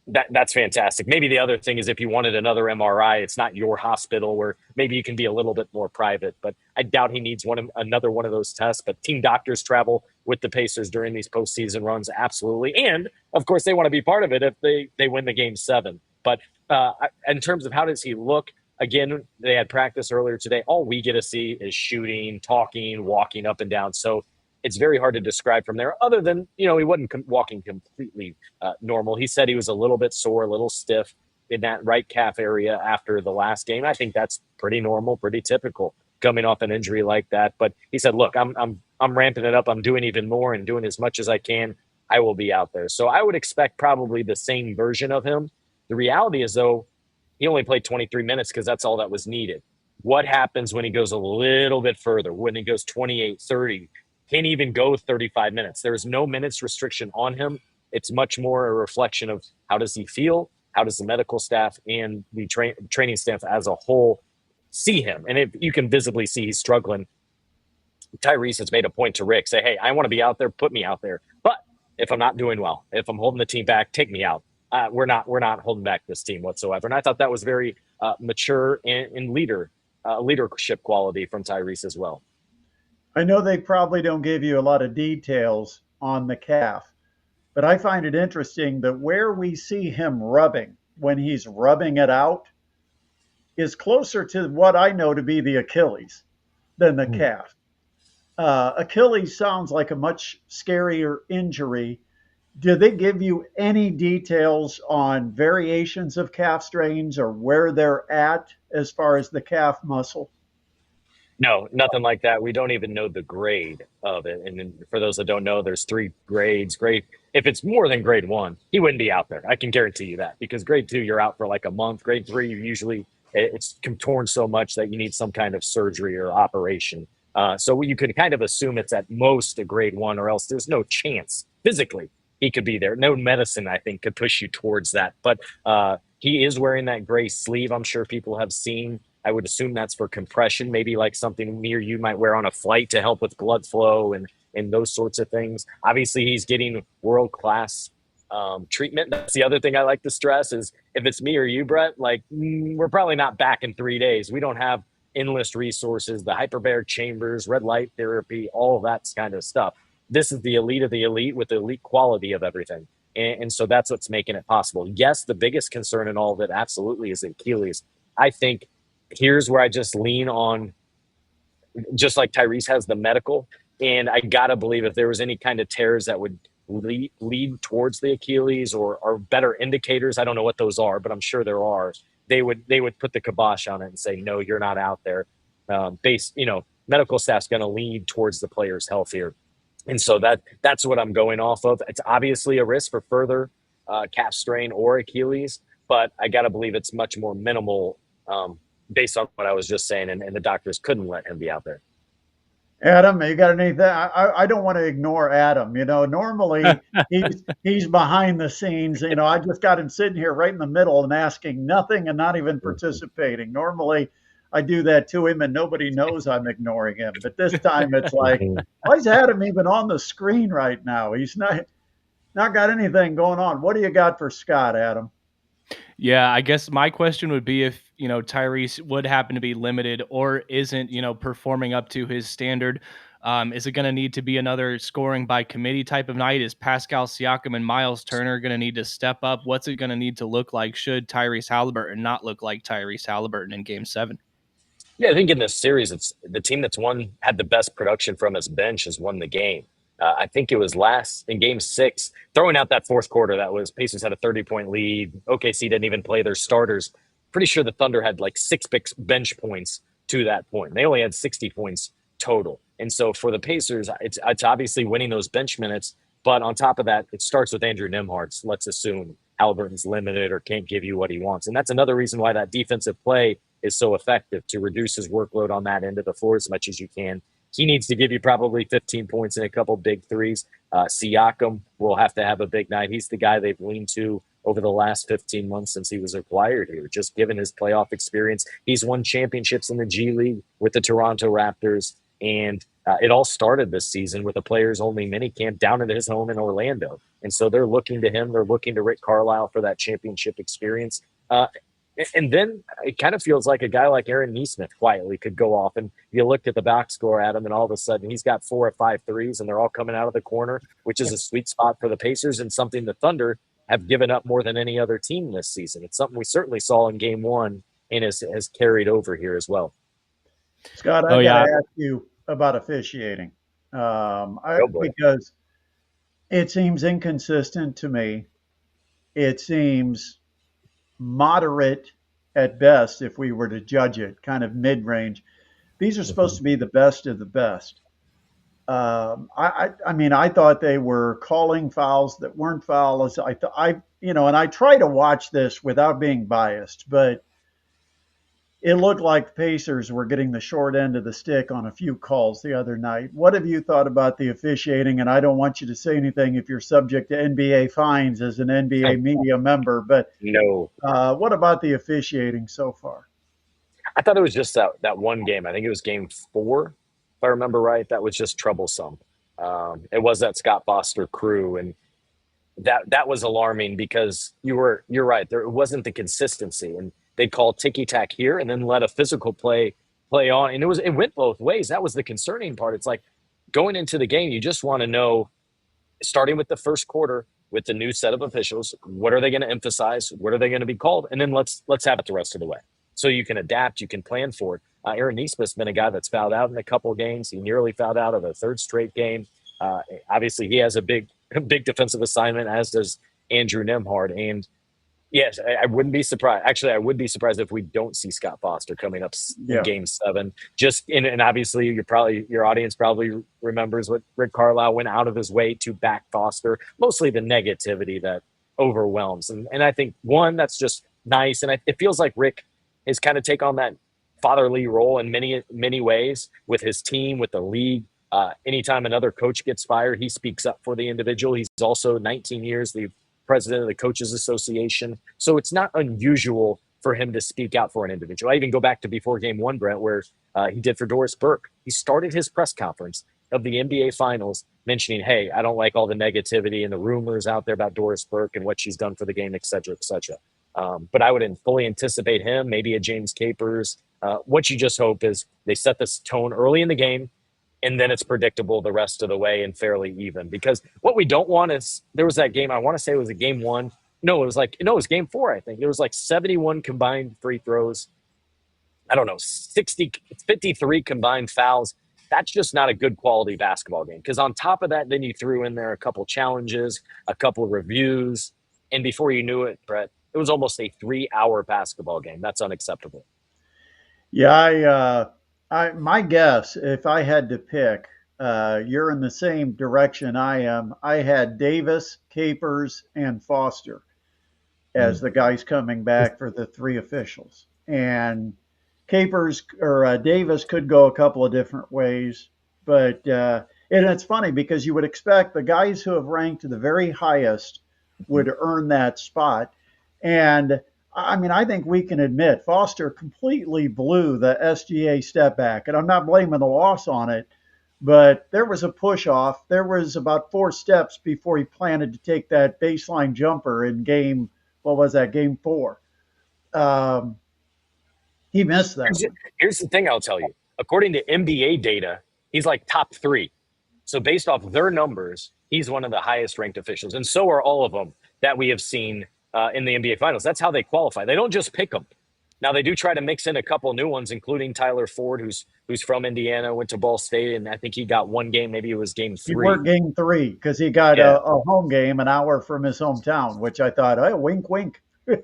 that's fantastic. Maybe the other thing is if you wanted another MRI, it's not your hospital, where maybe you can be a little bit more private. But I doubt he needs another one of those tests. But team doctors travel with the Pacers during these postseason runs, absolutely. And, of course, they want to be part of it if they win the Game 7. But in terms of how does he look, again, they had practice earlier today. All we get to see is shooting, talking, walking up and down. So it's very hard to describe from there, other than, he wasn't walking completely normal. He said he was a little bit sore, a little stiff in that right calf area after the last game. I think that's pretty normal, pretty typical coming off an injury like that. But he said, look, I'm ramping it up. I'm doing even more and doing as much as I can. I will be out there. So I would expect probably the same version of him. The reality is, though, he only played 23 minutes because that's all that was needed. What happens when he goes a little bit further, when he goes 28, 30, can't even go 35 minutes? There's no minutes restriction on him. It's much more a reflection of how does he feel, how does the medical staff and the training staff as a whole see him. And if you can visibly see he's struggling, Tyrese has made a point to Rick, say, hey, I want to be out there, put me out there. But if I'm not doing well, if I'm holding the team back, take me out. We're not holding back this team whatsoever. And I thought that was very mature and leadership quality from Tyrese as well. I know they probably don't give you a lot of details on the calf, but I find it interesting that where we see him rubbing, when he's rubbing it out, is closer to what I know to be the Achilles than the calf. Achilles sounds like a much scarier injury. Do they give you any details on variations of calf strains or where they're at as far as the calf muscle? No, nothing like that. We don't even know the grade of it. And for those that don't know, there's 3 grades. If it's more than grade 1, he wouldn't be out there. I can guarantee you that, because grade 2, you're out for like a month. Grade 3, usually it's torn so much that you need some kind of surgery or operation. So you could kind of assume it's at most a grade 1, or else there's no chance physically he could be there. No medicine, I think, could push you towards that. But he is wearing that gray sleeve. I'm sure people have seen. I would assume that's for compression, maybe like something me or you might wear on a flight to help with blood flow and those sorts of things. Obviously, he's getting world-class treatment. That's the other thing I like to stress is if it's me or you, Brett, like we're probably not back in 3 days. We don't have endless resources, the hyperbaric chambers, red light therapy, all of that kind of stuff. This is the elite of the elite with the elite quality of everything. And so that's what's making it possible. Yes, the biggest concern in all of it absolutely is Achilles. I think here's where I just lean on, just like Tyrese has the medical. And I got to believe if there was any kind of tears that would lead towards the Achilles or better indicators, I don't know what those are, but I'm sure there are. They would put the kibosh on it and say, no, you're not out there. Medical staff's going to lead towards the player's health here. And so that's what I'm going off of. It's obviously a risk for further calf strain or Achilles, but I got to believe it's much more minimal based on what I was just saying, and the doctors couldn't let him be out there. Adam, you got anything? I don't want to ignore Adam. Normally he's behind the scenes. I just got him sitting here right in the middle and asking nothing and not even participating. Normally I do that to him and nobody knows I'm ignoring him. But this time it's like, why is Adam even on the screen right now? He's not got anything going on. What do you got for Scott, Adam? Yeah, I guess my question would be if, Tyrese would happen to be limited or isn't, performing up to his standard. Is it going to need to be another scoring by committee type of night? Is Pascal Siakam and Miles Turner going to need to step up? What's it going to need to look like? Should Tyrese Halliburton not look like Tyrese Halliburton in Game 7? Yeah, I think in this series, it's the team that's had the best production from its bench has won the game. I think it was last in Game 6, throwing out that fourth quarter. That was Pacers had a 30-point lead. OKC didn't even play their starters. Pretty sure the Thunder had like 6 bench points to that point. They only had 60 points total. And so for the Pacers, it's obviously winning those bench minutes. But on top of that, it starts with Andrew Nembhard's. Let's assume Halliburton's limited or can't give you what he wants. And that's another reason why that defensive play is so effective, to reduce his workload on that end of the floor as much as you can. He needs to give you probably 15 points and a couple big threes. Siakam will have to have a big night. He's the guy they've leaned to over the last 15 months since he was acquired here, just given his playoff experience. He's won championships in the G League with the Toronto Raptors, and it all started this season with a players-only minicamp down at his home in Orlando. And so they're looking to him. They're looking to Rick Carlisle for that championship experience. And then it kind of feels like a guy like Aaron Nesmith quietly could go off. And you looked at the box score, Adam, and all of a sudden he's got 4 or 5 threes, and they're all coming out of the corner, which is a sweet spot for the Pacers and something the Thunder have given up more than any other team this season. It's something we certainly saw in Game 1 and has carried over here as well. Scott, I got to ask you about officiating because it seems inconsistent to me. It seems moderate at best if we were to judge it, kind of mid-range. These are supposed to be the best of the best. I mean, I thought they were calling fouls that weren't fouls. And I try to watch this without being biased, but it looked like the Pacers were getting the short end of the stick on a few calls the other night. What have you thought about the officiating? And I don't want you to say anything if you're subject to NBA fines as an NBA media member, but no. What about the officiating so far? I thought it was just that one game. I think it was Game 4, if I remember right. That was just troublesome. It was that Scott Foster crew, and that was alarming because you're right. There wasn't the consistency, and they'd call ticky-tack here and then let a physical play on. And it went both ways. That was the concerning part. It's like going into the game, you just want to know, starting with the first quarter with the new set of officials, what are they going to emphasize? What are they going to be called? And then let's have it the rest of the way. So you can adapt, you can plan for it. Aaron Nesmith's been a guy that's fouled out in a couple of games. He nearly fouled out of a third straight game. Obviously, he has a big defensive assignment, as does Andrew Nembhard. And yes, I wouldn't be surprised. Actually, I would be surprised if we don't see Scott Foster coming up in Game 7. And obviously, your audience probably remembers what Rick Carlisle went out of his way to back Foster. Mostly the negativity that overwhelms, and I think that's just nice. And it feels like Rick is kind of take on that fatherly role in many ways with his team, with the league. Anytime another coach gets fired, he speaks up for the individual. He's also 19 years the president of the Coaches Association. So it's not unusual for him to speak out for an individual. I even go back to before Game 1, Brent, where he did for Doris Burke. He started his press conference of the NBA Finals mentioning, hey, I don't like all the negativity and the rumors out there about Doris Burke and what she's done for the game, et cetera, et cetera. But I would fully anticipate him, maybe a James Capers. What you just hope is they set this tone early in the game, and then it's predictable the rest of the way and fairly even. Because what we don't want is there was that game. I want to say it was a game one. No, it was game four. I think it was like 71 combined free throws. I don't know, 53 combined fouls. That's just not a good quality basketball game. Because on top of that, then you threw in there a couple challenges, a couple reviews, and before you knew it, Brett, it was almost a 3-hour basketball game. That's unacceptable. Yeah, my guess, if I had to pick, you're in the same direction I am. I had Davis, Capers, and Foster as the guys coming back for the three officials. And Capers or Davis could go a couple of different ways, but and it's funny because you would expect the guys who have ranked the very highest would earn that spot. And I mean, I think we can admit Foster completely blew the SGA step back, and I'm not blaming the loss on it, but there was a push off. There was about 4 steps before he planted to take that baseline jumper in game, what was that, game four? Um, he missed that one. Here's the thing I'll tell you. According to NBA data, he's like top 3. So based off their numbers, he's one of the highest ranked officials, and so are all of them that we have seen in the NBA Finals. That's how they qualify. They don't just pick them. Now they do try to mix in a couple new ones, including Tyler Ford, who's from Indiana, went to Ball State, and I think he got one game. Maybe it was game He 3. worked game 3 because he got Yeah, a home game an hour from his hometown, which I thought, oh, wink, wink. yeah,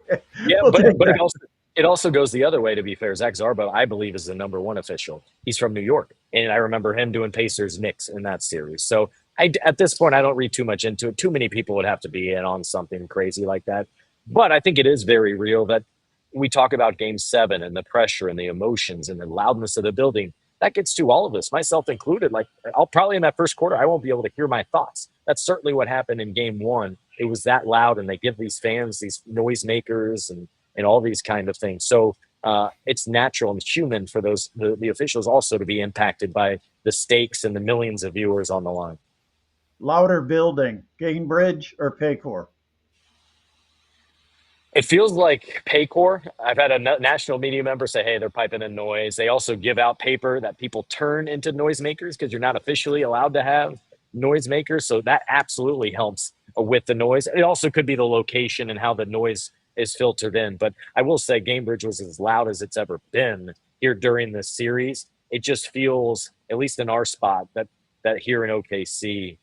We'll but take but that. it also goes the other way. To be fair, Zach Zarba, I believe, is the number 1 official. He's from New York, and I remember him doing Pacers Knicks in that series. So at this point, I don't read too much into it. Too many people would have to be in on something crazy like that. But I think it is very real that we talk about Game 7 and the pressure and the emotions and the loudness of the building. That gets to all of us, myself included. Like, I'll probably in that first quarter, I won't be able to hear my thoughts. That's certainly what happened in Game 1. It was that loud, and they give these fans these noisemakers and all these kind of things. So it's natural and human for the officials also to be impacted by the stakes and the millions of viewers on the line. Louder building, Gainbridge or Paycor? It feels like Paycor. I've had a national media member say, hey, they're piping in noise. They also give out paper that people turn into noisemakers because you're not officially allowed to have noisemakers. So that absolutely helps with the noise. It also could be the location and how the noise is filtered in. But I will say Gamebridge was as loud as it's ever been here during this series. It just feels, at least in our spot, that here in OKC,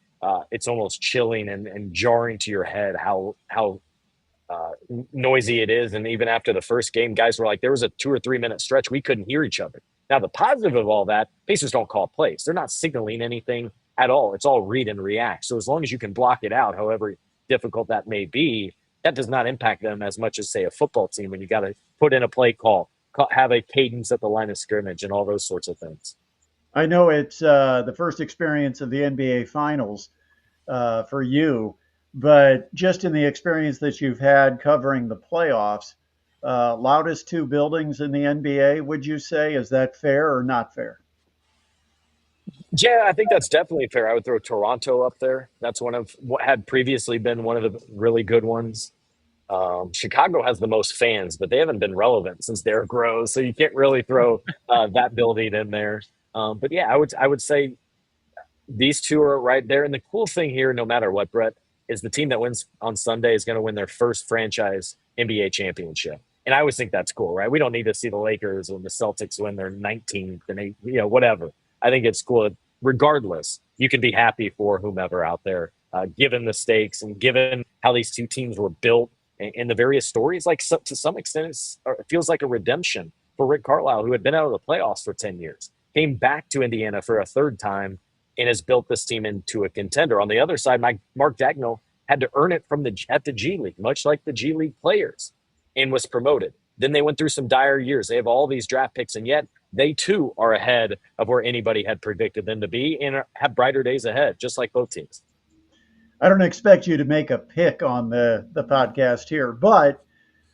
it's almost chilling and jarring to your head how noisy it is. And even after the first game, guys were like, there was a 2 or 3 minute stretch we couldn't hear each other. Now, the positive of all that, Pacers don't call plays. They're not signaling anything at all. It's all read and react. So as long as you can block it out, however difficult that may be, that does not impact them as much as, say, a football team when you got to put in a play call, have a cadence at the line of scrimmage, and all those sorts of things. I know it's the first experience of the NBA Finals for you, but just in the experience that you've had covering the playoffs, loudest 2 buildings in the NBA, would you say? Is that fair or not fair? Yeah, I think that's definitely fair. I would throw Toronto up there. That's one of what had previously been one of the really good ones. Chicago has the most fans, but they haven't been relevant since Derrick Rose, so you can't really throw that building in there. But yeah, I would say these two are right there. And the cool thing here, no matter what, Brett, is the team that wins on Sunday is going to win their first franchise NBA championship. And I always think that's cool, right? We don't need to see the Lakers or the Celtics win their 19th and whatever. I think it's cool. Regardless, you can be happy for whomever out there, given the stakes and given how these two teams were built and the various stories. Like to some extent, it feels like a redemption for Rick Carlisle, who had been out of the playoffs for 10 years, came back to Indiana for a third time, and has built this team into a contender. On the other side, Mark Dagnall had to earn it at the G League, much like the G League players, and was promoted. Then they went through some dire years. They have all these draft picks, and yet they too are ahead of where anybody had predicted them to be and have brighter days ahead, just like both teams. I don't expect you to make a pick on the podcast here, but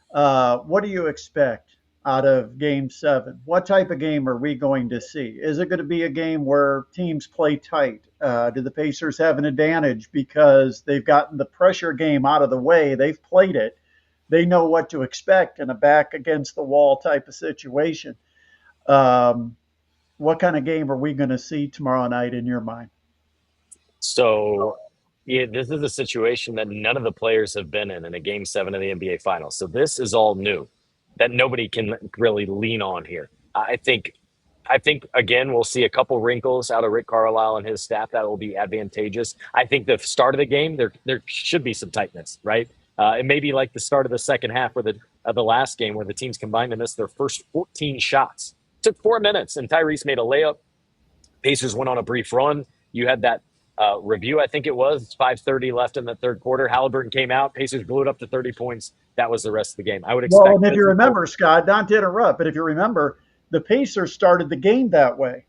what do you expect out of Game 7? What type of game are we going to see? Is it going to be a game where teams play tight? Do the Pacers have an advantage because they've gotten the pressure game out of the way? They've played it. they know what to expect in a back against the wall type of situation. Um, what kind of game are we going to see tomorrow night in your mind? So, yeah, this is a situation that none of the players have been in a game seven of the NBA Finals. So this is all new that nobody can really lean on here. I think again we'll see a couple wrinkles out of Rick Carlisle and his staff that will be advantageous. I think the start of the game there should be some tightness, right? It may be like the start of the second half where the last game where the teams combined to miss their first 14 shots. Took 4 minutes and Tyrese made a layup. Pacers went on a brief run. You had that review, I think it was 5:30 left in the third quarter. Halliburton came out. Pacers blew it up to 30 points. That was the rest of the game. I would Well, expect and if you physical. remember, Scott, not to interrupt, but if you remember, the Pacers started the game that way.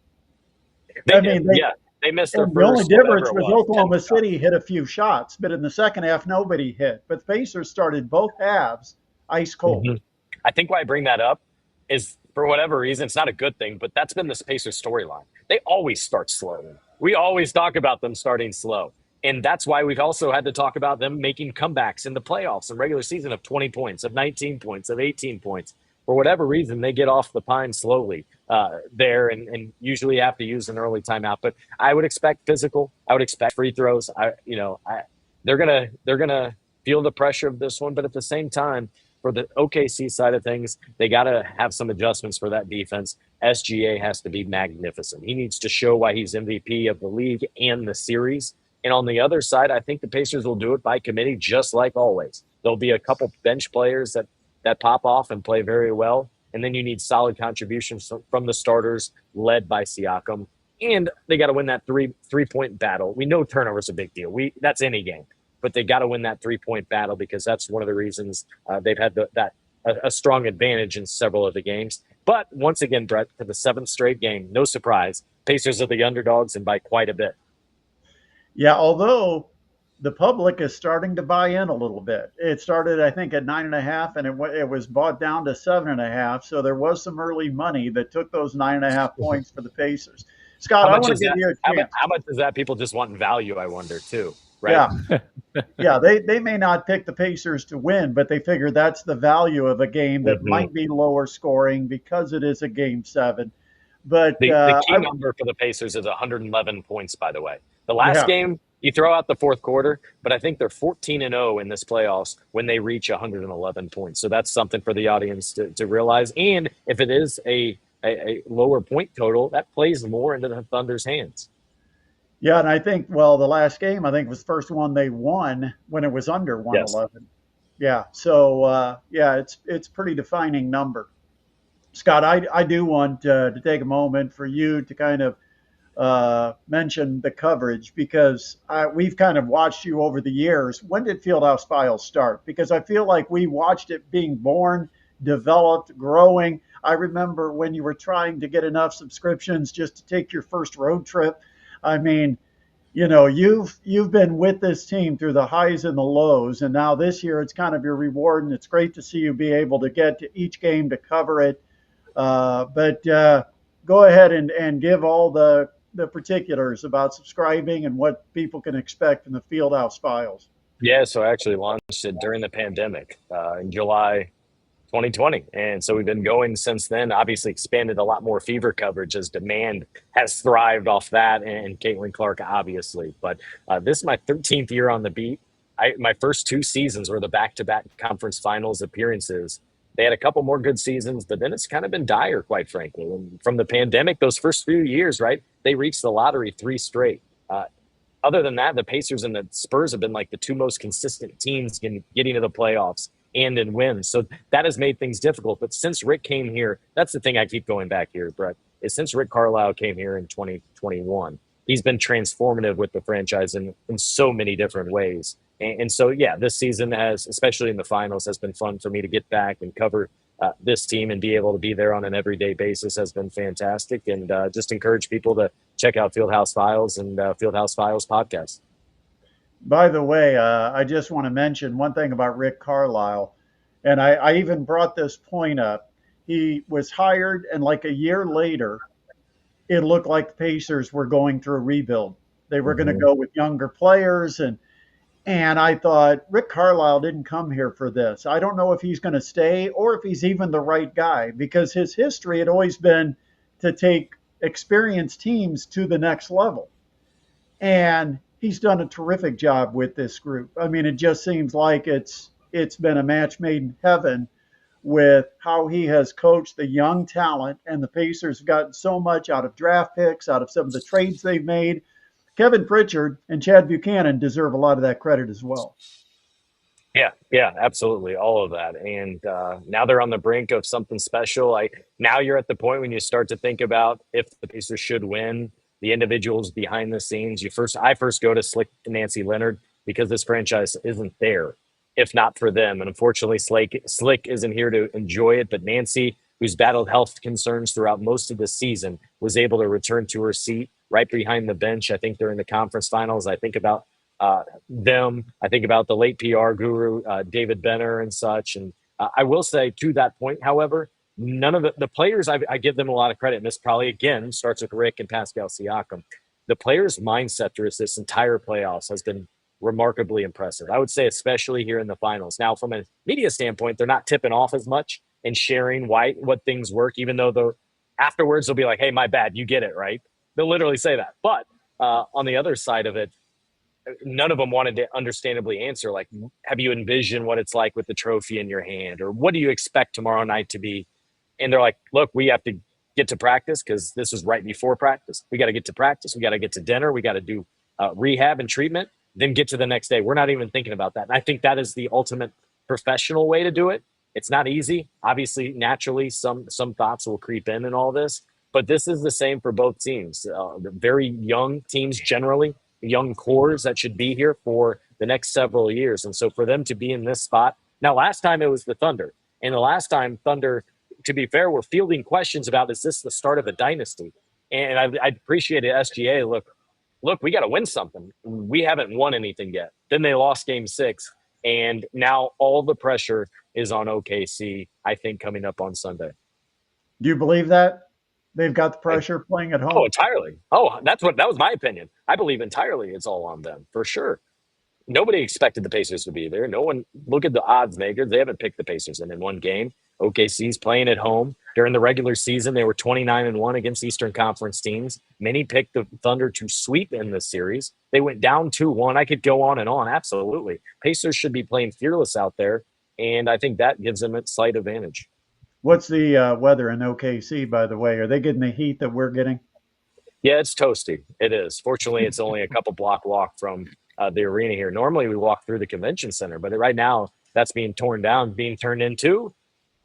They I did, mean, yeah. They missed their and the only first whatever difference it was was, 10 Oklahoma shots. City hit a few shots, but in the second half, nobody hit. But the Pacers started both halves ice cold. Mhm. I think why I bring that up is for whatever reason, it's not a good thing, but that's been this Pacers storyline. They always start slow. We always talk about them starting slow. And that's why we've also had to talk about them making comebacks in the playoffs and regular season of 20 points, of 19 points, of 18 points. For whatever reason, they get off the pine slowly there and usually have to use an early timeout. But I would expect physical. I would expect free throws. They're gonna feel the pressure of this one, but at the same time, for the OKC side of things, they got to have some adjustments for that defense. SGA has to be magnificent. He needs to show why he's MVP of the league and the series. And on the other side, I think the Pacers will do it by committee, just like always. There'll be a couple bench players that pop off and play very well. And then you need solid contributions from the starters, led by Siakam. And they got to win that three-point battle. We know turnovers a big deal. That's any game, but they got to win that 3-point battle because that's one of the reasons they've had a strong advantage in several of the games. But once again, Brett, for the seventh straight game, no surprise, Pacers are the underdogs and by quite a bit. Yeah, although the public is starting to buy in a little bit. It started, I think, at 9.5, and it was bought down to 7.5. So there was some early money that took those 9.5 points for the Pacers. Scott, How I much want to is give that? you a chance. How much is that? People just want value, I wonder, too, right? Yeah, yeah, they may not pick the Pacers to win, but they figure that's the value of a game that Mhm. might be lower scoring because it is a game seven. But The key number for the Pacers is 111 points, by the way. The last yeah, game, you throw out the fourth quarter, but I think they're 14-0 in this playoffs when they reach 111 points. So that's something for the audience to realize. And if it is a lower point total, that plays more into the Thunder's hands. yeah, and I think the last game I think was the first one they won when it was under Yes. 111. Yeah, so yeah, it's pretty defining number. Scott, I do want to take a moment for you to kind of mention the coverage because we've kind of watched you over the years. When did Fieldhouse Files start? Because I feel like we watched it being born, developed, growing. I remember when you were trying to get enough subscriptions just to take your first road trip. I mean, you've been with this team through the highs and the lows, and now this year it's kind of your reward, and it's great to see you be able to get to each game to cover it. But go ahead and give all the particulars about subscribing and what people can expect from the Fieldhouse Files. Yeah, so I actually launched it during the pandemic in July 2020. And so we've been going since then, obviously expanded a lot more fever coverage as demand has thrived off that and Caitlin Clark, obviously. But this is my 13th year on the beat. My first two seasons were the back-to-back conference finals appearances. They had a couple more good seasons, but then it's kind of been dire, quite frankly. And from the pandemic, those first few years, right, they reached the lottery 3 straight. Other than that, the Pacers and the Spurs have been like the two most consistent teams getting to the playoffs and in wins. So that has made things difficult. But since Rick came here, that's the thing I keep going back here, Brett, is since Rick Carlisle came here in 2021, he's been transformative with the franchise in so many different ways. And so, yeah, this season has, especially in the finals, has been fun for me to get back and cover this team and be able to be there on an everyday basis has been fantastic. And just encourage people to check out Fieldhouse Files and Fieldhouse Files podcast. By the way, I just want to mention one thing about Rick Carlisle, and I even brought this point up. He was hired, and like a year later, it looked like the Pacers were going through a rebuild. They were going to Mm-hmm. go with younger players, and And I thought, Rick Carlisle didn't come here for this. I don't know if he's going to stay or if he's even the right guy because his history had always been to take experienced teams to the next level. And he's done a terrific job with this group. I mean, it just seems like it's been a match made in heaven with how he has coached the young talent, and the Pacers have gotten so much out of draft picks, out of some of the trades they've made. Kevin Pritchard and Chad Buchanan deserve a lot of that credit as well. Yeah, absolutely, all of that, and now they're on the brink of something special. Now you're at the point when you start to think about if the Pacers should win, the individuals behind the scenes. I first go to Slick and Nancy Leonard because this franchise isn't there if not for them, and unfortunately, Slick isn't here to enjoy it. But Nancy, who's battled health concerns throughout most of the season, was able to return to her seat right behind the bench. I think during the conference finals. I think about them. I think about the late PR guru, David Benner and such. And I will say to that point, however, none of the players, I give them a lot of credit. And this probably, again, starts with Rick and Pascal Siakam. The players' mindset through this entire playoffs has been remarkably impressive. I would say, especially here in the finals. Now, from a media standpoint, they're not tipping off as much and sharing what things work, even though afterwards they'll be like, hey, my bad, you get it, right? They'll literally say that. But on the other side of it, none of them wanted to understandably answer, like, have you envisioned what it's like with the trophy in your hand? Or what do you expect tomorrow night to be? And they're like, look, we have to get to practice because this is right before practice. We got to get to practice. We got to get to dinner. We got to do rehab and treatment, then get to the next day. We're not even thinking about that. And I think that is the ultimate professional way to do it. It's not easy. Obviously, naturally, some thoughts will creep in all this. But this is the same for both teams. Very young teams generally, young cores that should be here for the next several years. And so for them to be in this spot, now last time it was the Thunder. And the last time Thunder, to be fair, were fielding questions about, is this the start of a dynasty? And I appreciated SGA. Look, we got to win something. We haven't won anything yet. Then they lost game 6. And now all the pressure is on OKC, I think, coming up on Sunday. Do you believe that? They've got the pressure playing at home? Oh, entirely. Oh, that was my opinion. I believe entirely it's all on them, for sure. Nobody expected the Pacers to be there. No one, look at the odds makers. They haven't picked the Pacers in one game. OKC's playing at home. During the regular season, they were 29-1 against Eastern Conference teams. Many picked the Thunder to sweep in this series. They went down 2-1. I could go on and on. Absolutely. Pacers should be playing fearless out there, and I think that gives them a slight advantage. What's the weather in OKC, by the way? Are they getting the heat that we're getting? Yeah, it's toasty. It is. Fortunately, it's only a couple block walk from the arena here. Normally, we walk through the convention center, but right now, that's being torn down, being turned into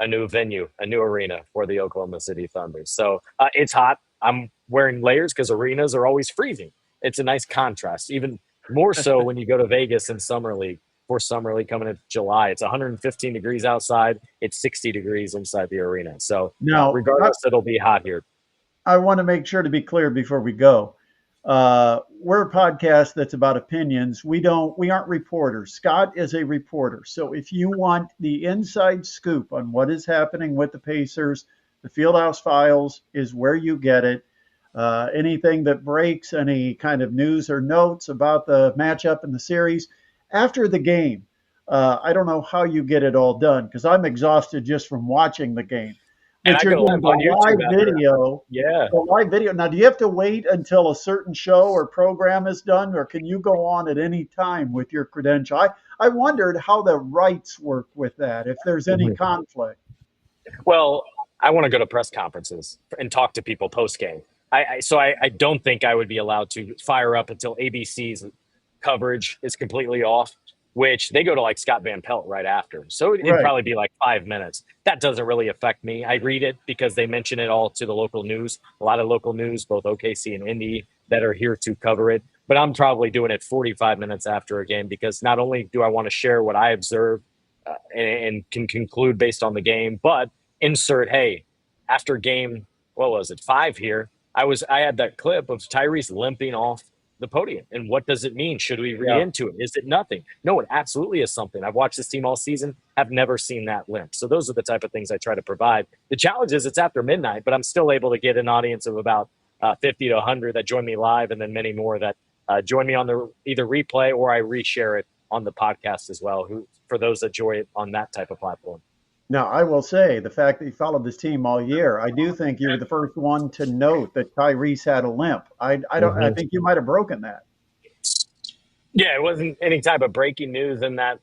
a new venue, a new arena for the Oklahoma City Thunder. So it's hot. I'm wearing layers because arenas are always freezing. It's a nice contrast, even more so when you go to Vegas in Summer League. For Summer League coming in July, it's 115 degrees outside. It's 60 degrees inside the arena. So now, regardless, it'll be hot here. I want to make sure to be clear before we go. We're a podcast that's about opinions. We aren't reporters. Scott is a reporter. So if you want the inside scoop on what is happening with the Pacers, the Fieldhouse Files is where you get it. Anything that breaks, any kind of news or notes about the matchup in the series after the game. I don't know how you get it all done because I'm exhausted just from watching the game. But you're doing the live video. Yeah. The live video. Now, do you have to wait until a certain show or program is done, or can you go on at any time with your credential? I wondered how the rights work with that, if there's any conflict. Well, I want to go to press conferences and talk to people post-game. So I don't think I would be allowed to fire up until ABC's coverage is completely off, which they go to like Scott Van Pelt right after. So it'd probably be like 5 minutes. That doesn't really affect me. I read it because they mention it all to the local news, a lot of local news, both OKC and Indy, that are here to cover it. But I'm probably doing it 45 minutes after a game because not only do I want to share what I observe and can conclude based on the game, but insert, hey, after game, what was it, 5 here, I had that clip of Tyrese limping off the podium. And what does it mean? Should we read into it? Is it nothing? No, it absolutely is something. I've watched this team all season. I've never seen that limp. So those are the type of things I try to provide. The challenge is it's after midnight, but I'm still able to get an audience of about 50 to 100 that join me live, and then many more that join me on the either replay or I reshare it on the podcast as well, who for those that enjoy it on that type of platform. Now, I will say the fact that you followed this team all year, I do think you were the first one to note that Tyrese had a limp. I think you might have broken that. Yeah, it wasn't any type of breaking news in that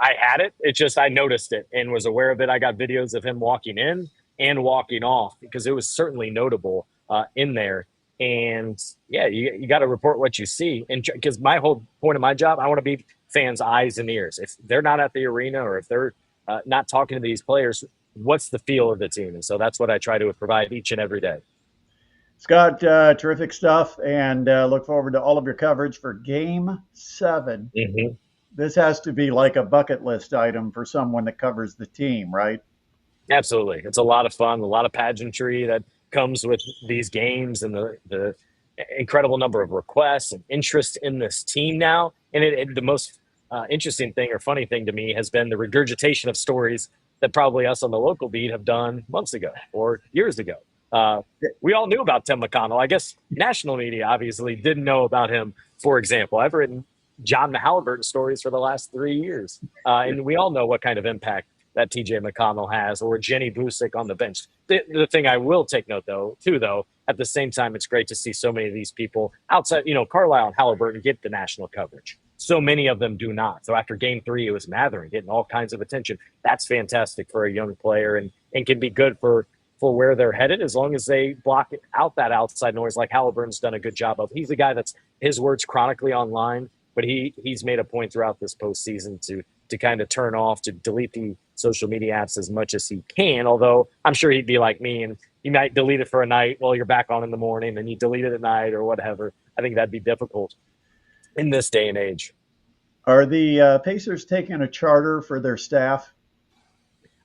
I had it. It's just I noticed it and was aware of it. I got videos of him walking in and walking off because it was certainly notable in there. And yeah, you got to report what you see. And because my whole point of my job, I want to be fans' eyes and ears. If they're not at the arena or if they're not talking to these players, what's the feel of the team? And so that's what I try to provide each and every day. Scott, terrific stuff, and look forward to all of your coverage for Game 7. Mm-hmm. This has to be like a bucket list item for someone that covers the team, right? Absolutely. It's a lot of fun, a lot of pageantry that comes with these games and the incredible number of requests and interest in this team now. And the most interesting thing or funny thing to me has been the regurgitation of stories that probably us on the local beat have done months ago or years ago. We all knew about Tim McConnell. I guess national media obviously didn't know about him, for example. I've written John Halliburton stories for the last 3 years. And we all know what kind of impact that TJ McConnell has, or Jenny Busick on the bench. The thing I will take note, though, at the same time, it's great to see so many of these people outside, Carlisle and Halliburton get the national coverage. So many of them do not. So after Game 3, it was Matherin getting all kinds of attention. That's fantastic for a young player and can be good for where they're headed as long as they block out that outside noise like Halliburton's done a good job of. He's a guy that's his words chronically online, but he's made a point throughout this postseason to kind of turn off, to delete the social media apps as much as he can, although I'm sure he'd be like me and he might delete it for a night while you're back on in the morning and you delete it at night or whatever. I think that'd be difficult in this day and age. Are the Pacers taking a charter for their staff?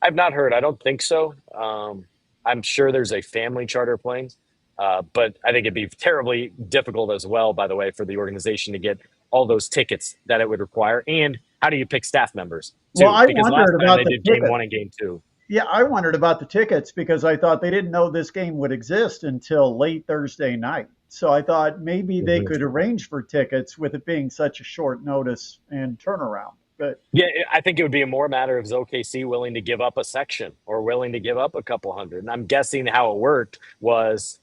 I've not heard. I don't think so. I'm sure there's a family charter plane, but I think it'd be terribly difficult as well, by the way, for the organization to get all those tickets that it would require. And how do you pick staff members? Well, I because wondered about the Game tickets. 1 and Game 2. Yeah, I wondered about the tickets because I thought they didn't know this game would exist until late Thursday night. So I thought maybe they could arrange for tickets with it being such a short notice and turnaround. But yeah, I think it would be a more matter of is OKC willing to give up a section or willing to give up a couple hundred. And I'm guessing how it worked was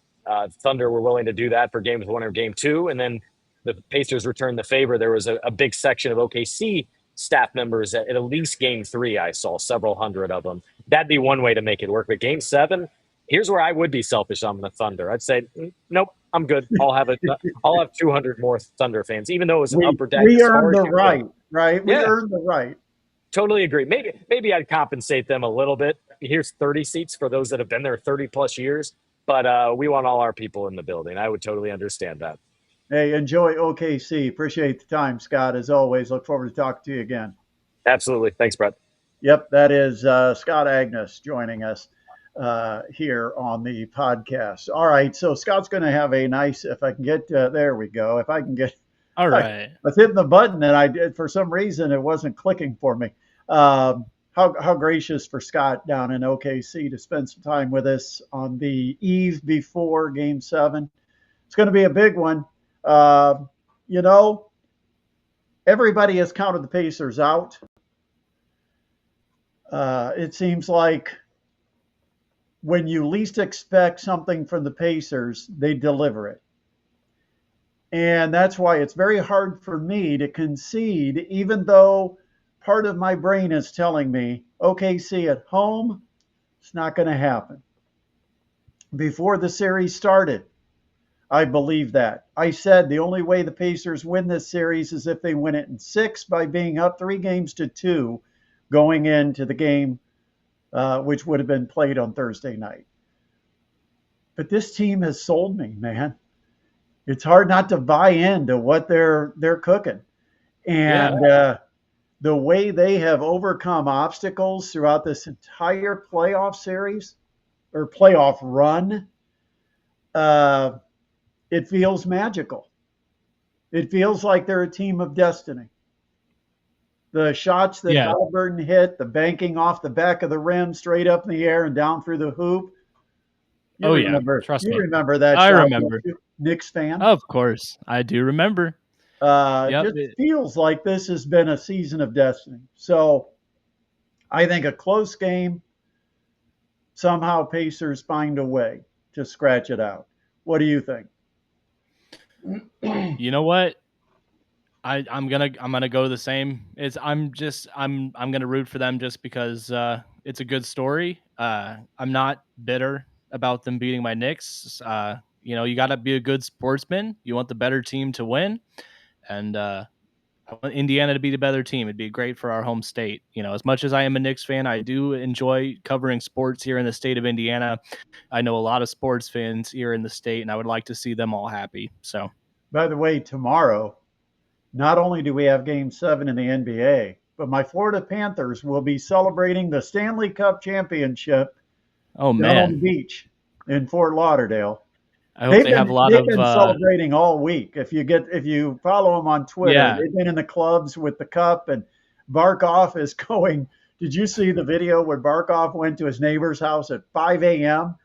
Thunder were willing to do that for Games 1 or Game 2, and then the Pacers returned the favor. There was a big section of OKC staff members at least Game 3. I saw several hundred of them. That'd be one way to make it work. But Game 7, here's where I would be selfish on the Thunder. I'd say, nope, I'm good. I'll have 200 more Thunder fans, even though it was an upper deck. We earned the right, right? We earned the right. Totally agree. Maybe I'd compensate them a little bit. Here's 30 seats for those that have been there 30 plus years, but we want all our people in the building. I would totally understand that. Hey, enjoy OKC. Appreciate the time, Scott. As always, look forward to talking to you again. Absolutely. Thanks, Brett. Yep, that is Scott Agnes joining us here on the podcast. All right, so Scott's going to have a nice, if I can get, there we go. If I can get, all right. I was hitting the button and I did, for some reason, it wasn't clicking for me. How gracious for Scott down in OKC to spend some time with us on the eve before Game 7. It's going to be a big one. Everybody has counted the Pacers out. It seems like when you least expect something from the Pacers, they deliver it. And that's why it's very hard for me to concede, even though part of my brain is telling me, OKC at home, it's not going to happen. Before the series started, I believe that. I said the only way the Pacers win this series is if they win it in 6 by being up 3-2 going into the game, which would have been played on Thursday night. But this team has sold me, man. It's hard not to buy into what they're cooking. And the way they have overcome obstacles throughout this entire playoff series or playoff run, it feels magical. It feels like they're a team of destiny. The shots that Halliburton hit, the banking off the back of the rim, straight up in the air and down through the hoop. Trust me. You remember that I shot, remember. Knicks fan? Of course. I do remember. Yep. Just feels like this has been a season of destiny. So I think a close game, somehow Pacers find a way to scratch it out. What do you think? You know what? I'm gonna go the same. I'm gonna root for them just because it's a good story. I'm not bitter about them beating my Knicks. You got to be a good sportsman. You want the better team to win, and I want Indiana to be the better team. It'd be great for our home state. As much as I am a Knicks fan, I do enjoy covering sports here in the state of Indiana. I know a lot of sports fans here in the state, and I would like to see them all happy. So, By the way, tomorrow, not only do we have game 7 in the NBA, but my Florida Panthers will be celebrating the Stanley Cup championship oh down on the man, beach in Fort Lauderdale. I hope They've they have a been lot they've of been celebrating all week. If you follow them on Twitter, yeah. they've been in the clubs with the cup, and Barkov is going. Did you see the video where Barkov went to his neighbor's house at 5 a.m.,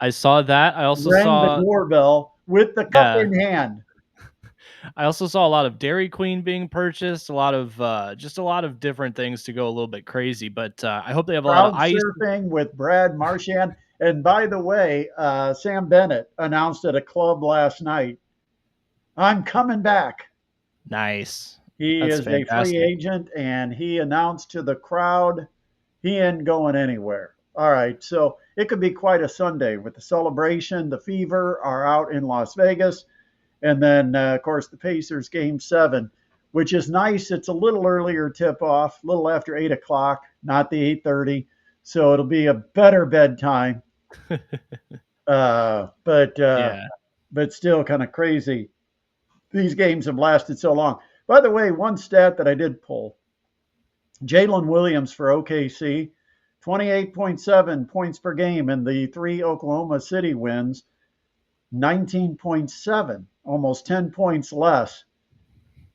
I saw that. rang the doorbell with the cup Yeah, in hand? I also saw a lot of Dairy Queen being purchased, a lot of just a lot of different things to go a little bit crazy. But I hope they have a lot of Crowd ice. surfing with Brad Marchand. And by the way, Sam Bennett announced at a club last night, I'm coming back. Nice. He That's is a free fantastic. agent, and he announced to the crowd he ain't going anywhere. All right, so it could be quite a Sunday with the celebration. The Fever are out in Las Vegas, and then of course the Pacers game 7, which is nice. It's a little earlier tip off, a little after 8 o'clock, not the 8:30, so it'll be a better bedtime. Uh, but uh, Yeah. but still kind of crazy. These games have lasted so long. By the way, one stat that I did pull: Jalen Williams for OKC, 28.7 points per game in the 3 Oklahoma City wins, 19.7, almost 10 points less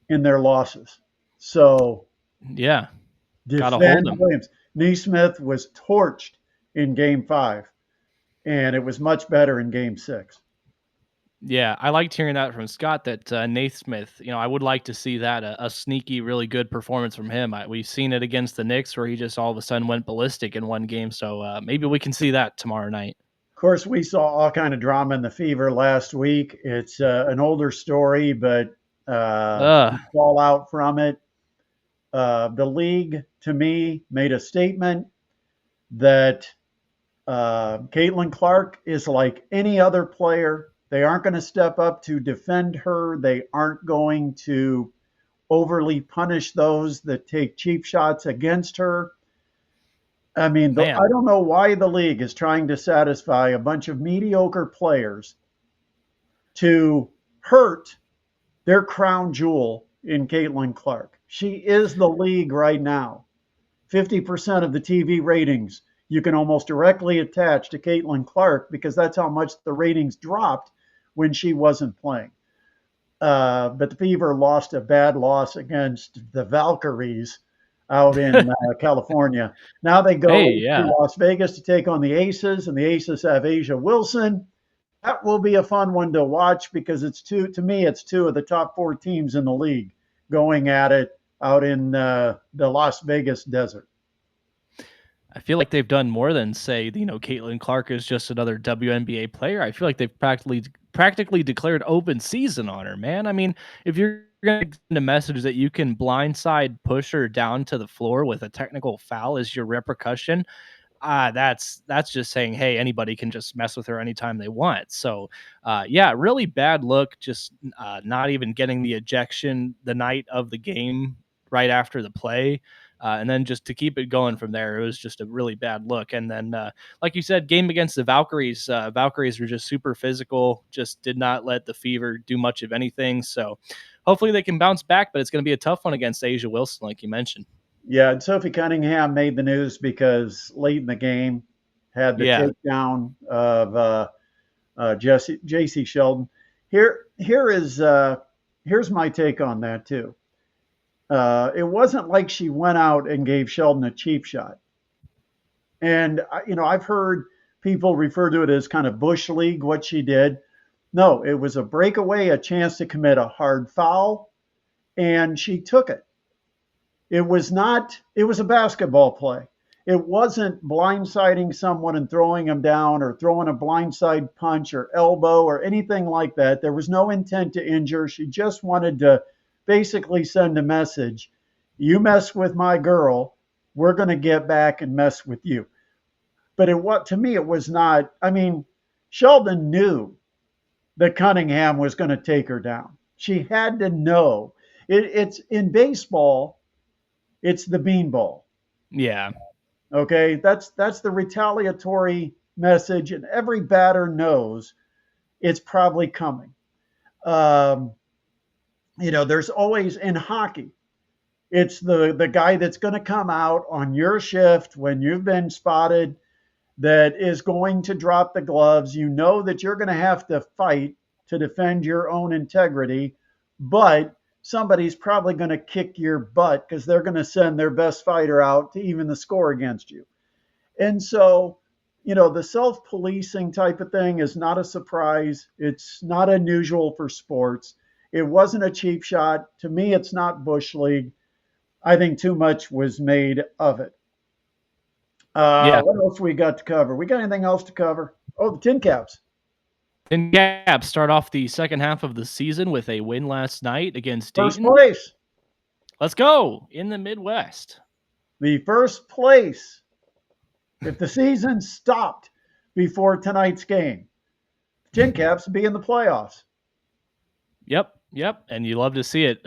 in their losses. So Yeah. Gotta hold defend them. Williams. Neesmith was torched in game 5, and it was much better in game 6. Yeah, I liked hearing that from Scott. That Naismith, I would like to see that a sneaky, really good performance from him. We've seen it against the Knicks, where he just all of a sudden went ballistic in one game. So maybe we can see that tomorrow night. Of course, we saw all kind of drama in the Fever last week. It's an older story, but Ugh, some fallout from it. The league, to me, made a statement that Caitlin Clark is like any other player. They aren't going to step up to defend her. They aren't going to overly punish those that take cheap shots against her. I mean, I man, don't know why the league is trying to satisfy a bunch of mediocre players to hurt their crown jewel in Caitlin Clark. She is the league right now. 50% of the TV ratings you can almost directly attach to Caitlin Clark because that's how much the ratings dropped when she wasn't playing. But the Fever lost a bad loss against the Valkyries out in California. Now they hey, go to yeah. Las Vegas to take on the Aces, and the Aces have Asia Wilson. That will be a fun one to watch because to me, it's two of the top 4 teams in the league going at it out in the Las Vegas desert. I feel like they've done more than say, Caitlin Clark is just another WNBA player. I feel like they've practically declared open season on her, man. I mean, if you're going to send a message that you can blindside push her down to the floor with a technical foul as your repercussion, that's just saying, hey, anybody can just mess with her anytime they want. So, yeah, really bad look. Just not even getting the ejection the night of the game right after the play. And then just to keep it going from there, it was just a really bad look. And then, like you said, game against the Valkyries. Valkyries were just super physical, just did not let the Fever do much of anything. So hopefully they can bounce back, but it's going to be a tough one against Asia Wilson, like you mentioned. Yeah, and Sophie Cunningham made the news because late in the game had the Yeah. takedown of J.C. Sheldon. Here's my take on that too. It wasn't like she went out and gave Sheldon a cheap shot. And I've heard people refer to it as kind of bush league what she did. No, it was a breakaway, a chance to commit a hard foul, and she took it. It was not, it was a basketball play. It wasn't blindsiding someone and throwing them down or throwing a blindside punch or elbow or anything like that. There was no intent to injure. She just wanted to basically send a message. You mess with my girl, we're going to get back and mess with you. But what to me, it was not, I mean, Sheldon knew that Cunningham was going to take her down. She had to know. It's in baseball, it's the beanball. Yeah. Okay, that's the retaliatory message, and every batter knows it's probably coming. Um, there's always in hockey, it's the guy that's going to come out on your shift when you've been spotted that is going to drop the gloves. You know that you're going to have to fight to defend your own integrity, but somebody's probably going to kick your butt because they're going to send their best fighter out to even the score against you. And so, the self policing type of thing is not a surprise. It's not unusual for sports. It wasn't a cheap shot. To me, it's not Bush League. I think too much was made of it. Yeah. What else we got to cover? We got anything else to cover? Oh, the Tin Caps. Tin Caps start off the second half of the season with a win last night against First Dayton. place. Let's go in the Midwest. The first place. If the season stopped before tonight's game, Tin Caps would be in the playoffs. Yep. And you love to see it.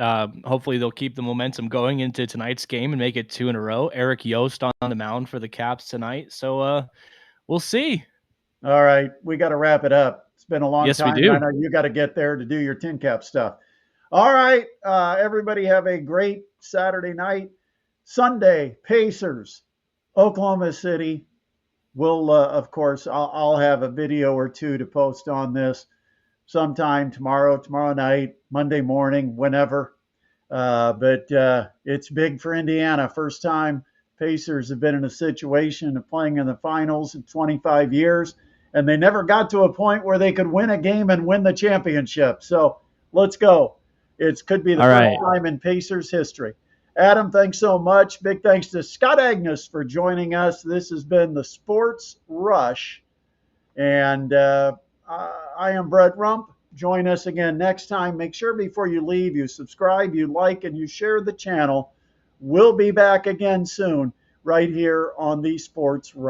Hopefully they'll keep the momentum going into tonight's game and make it 2 in a row. Eric Yost on the mound for the Caps tonight. So we'll see. All right, we got to wrap it up. It's been a long Yes, we time. do. I know you got to get there to do your Tin Cap stuff. All right, everybody have a great Saturday night. Sunday, Pacers, Oklahoma City. We'll, of course, I'll have a video or two to post on this sometime tomorrow night, Monday morning, whenever. But it's big for Indiana. First time Pacers have been in a situation of playing in the finals in 25 years, and they never got to a point where they could win a game and win the championship. So let's go. It could be the first time in Pacers history. Adam, thanks so much. Big thanks to Scott Agnes for joining us. This has been the Sports Rush, and I am Brett Rump. Join us again next time. Make sure before you leave, you subscribe, you like, and you share the channel. We'll be back again soon right here on the Sports Rush.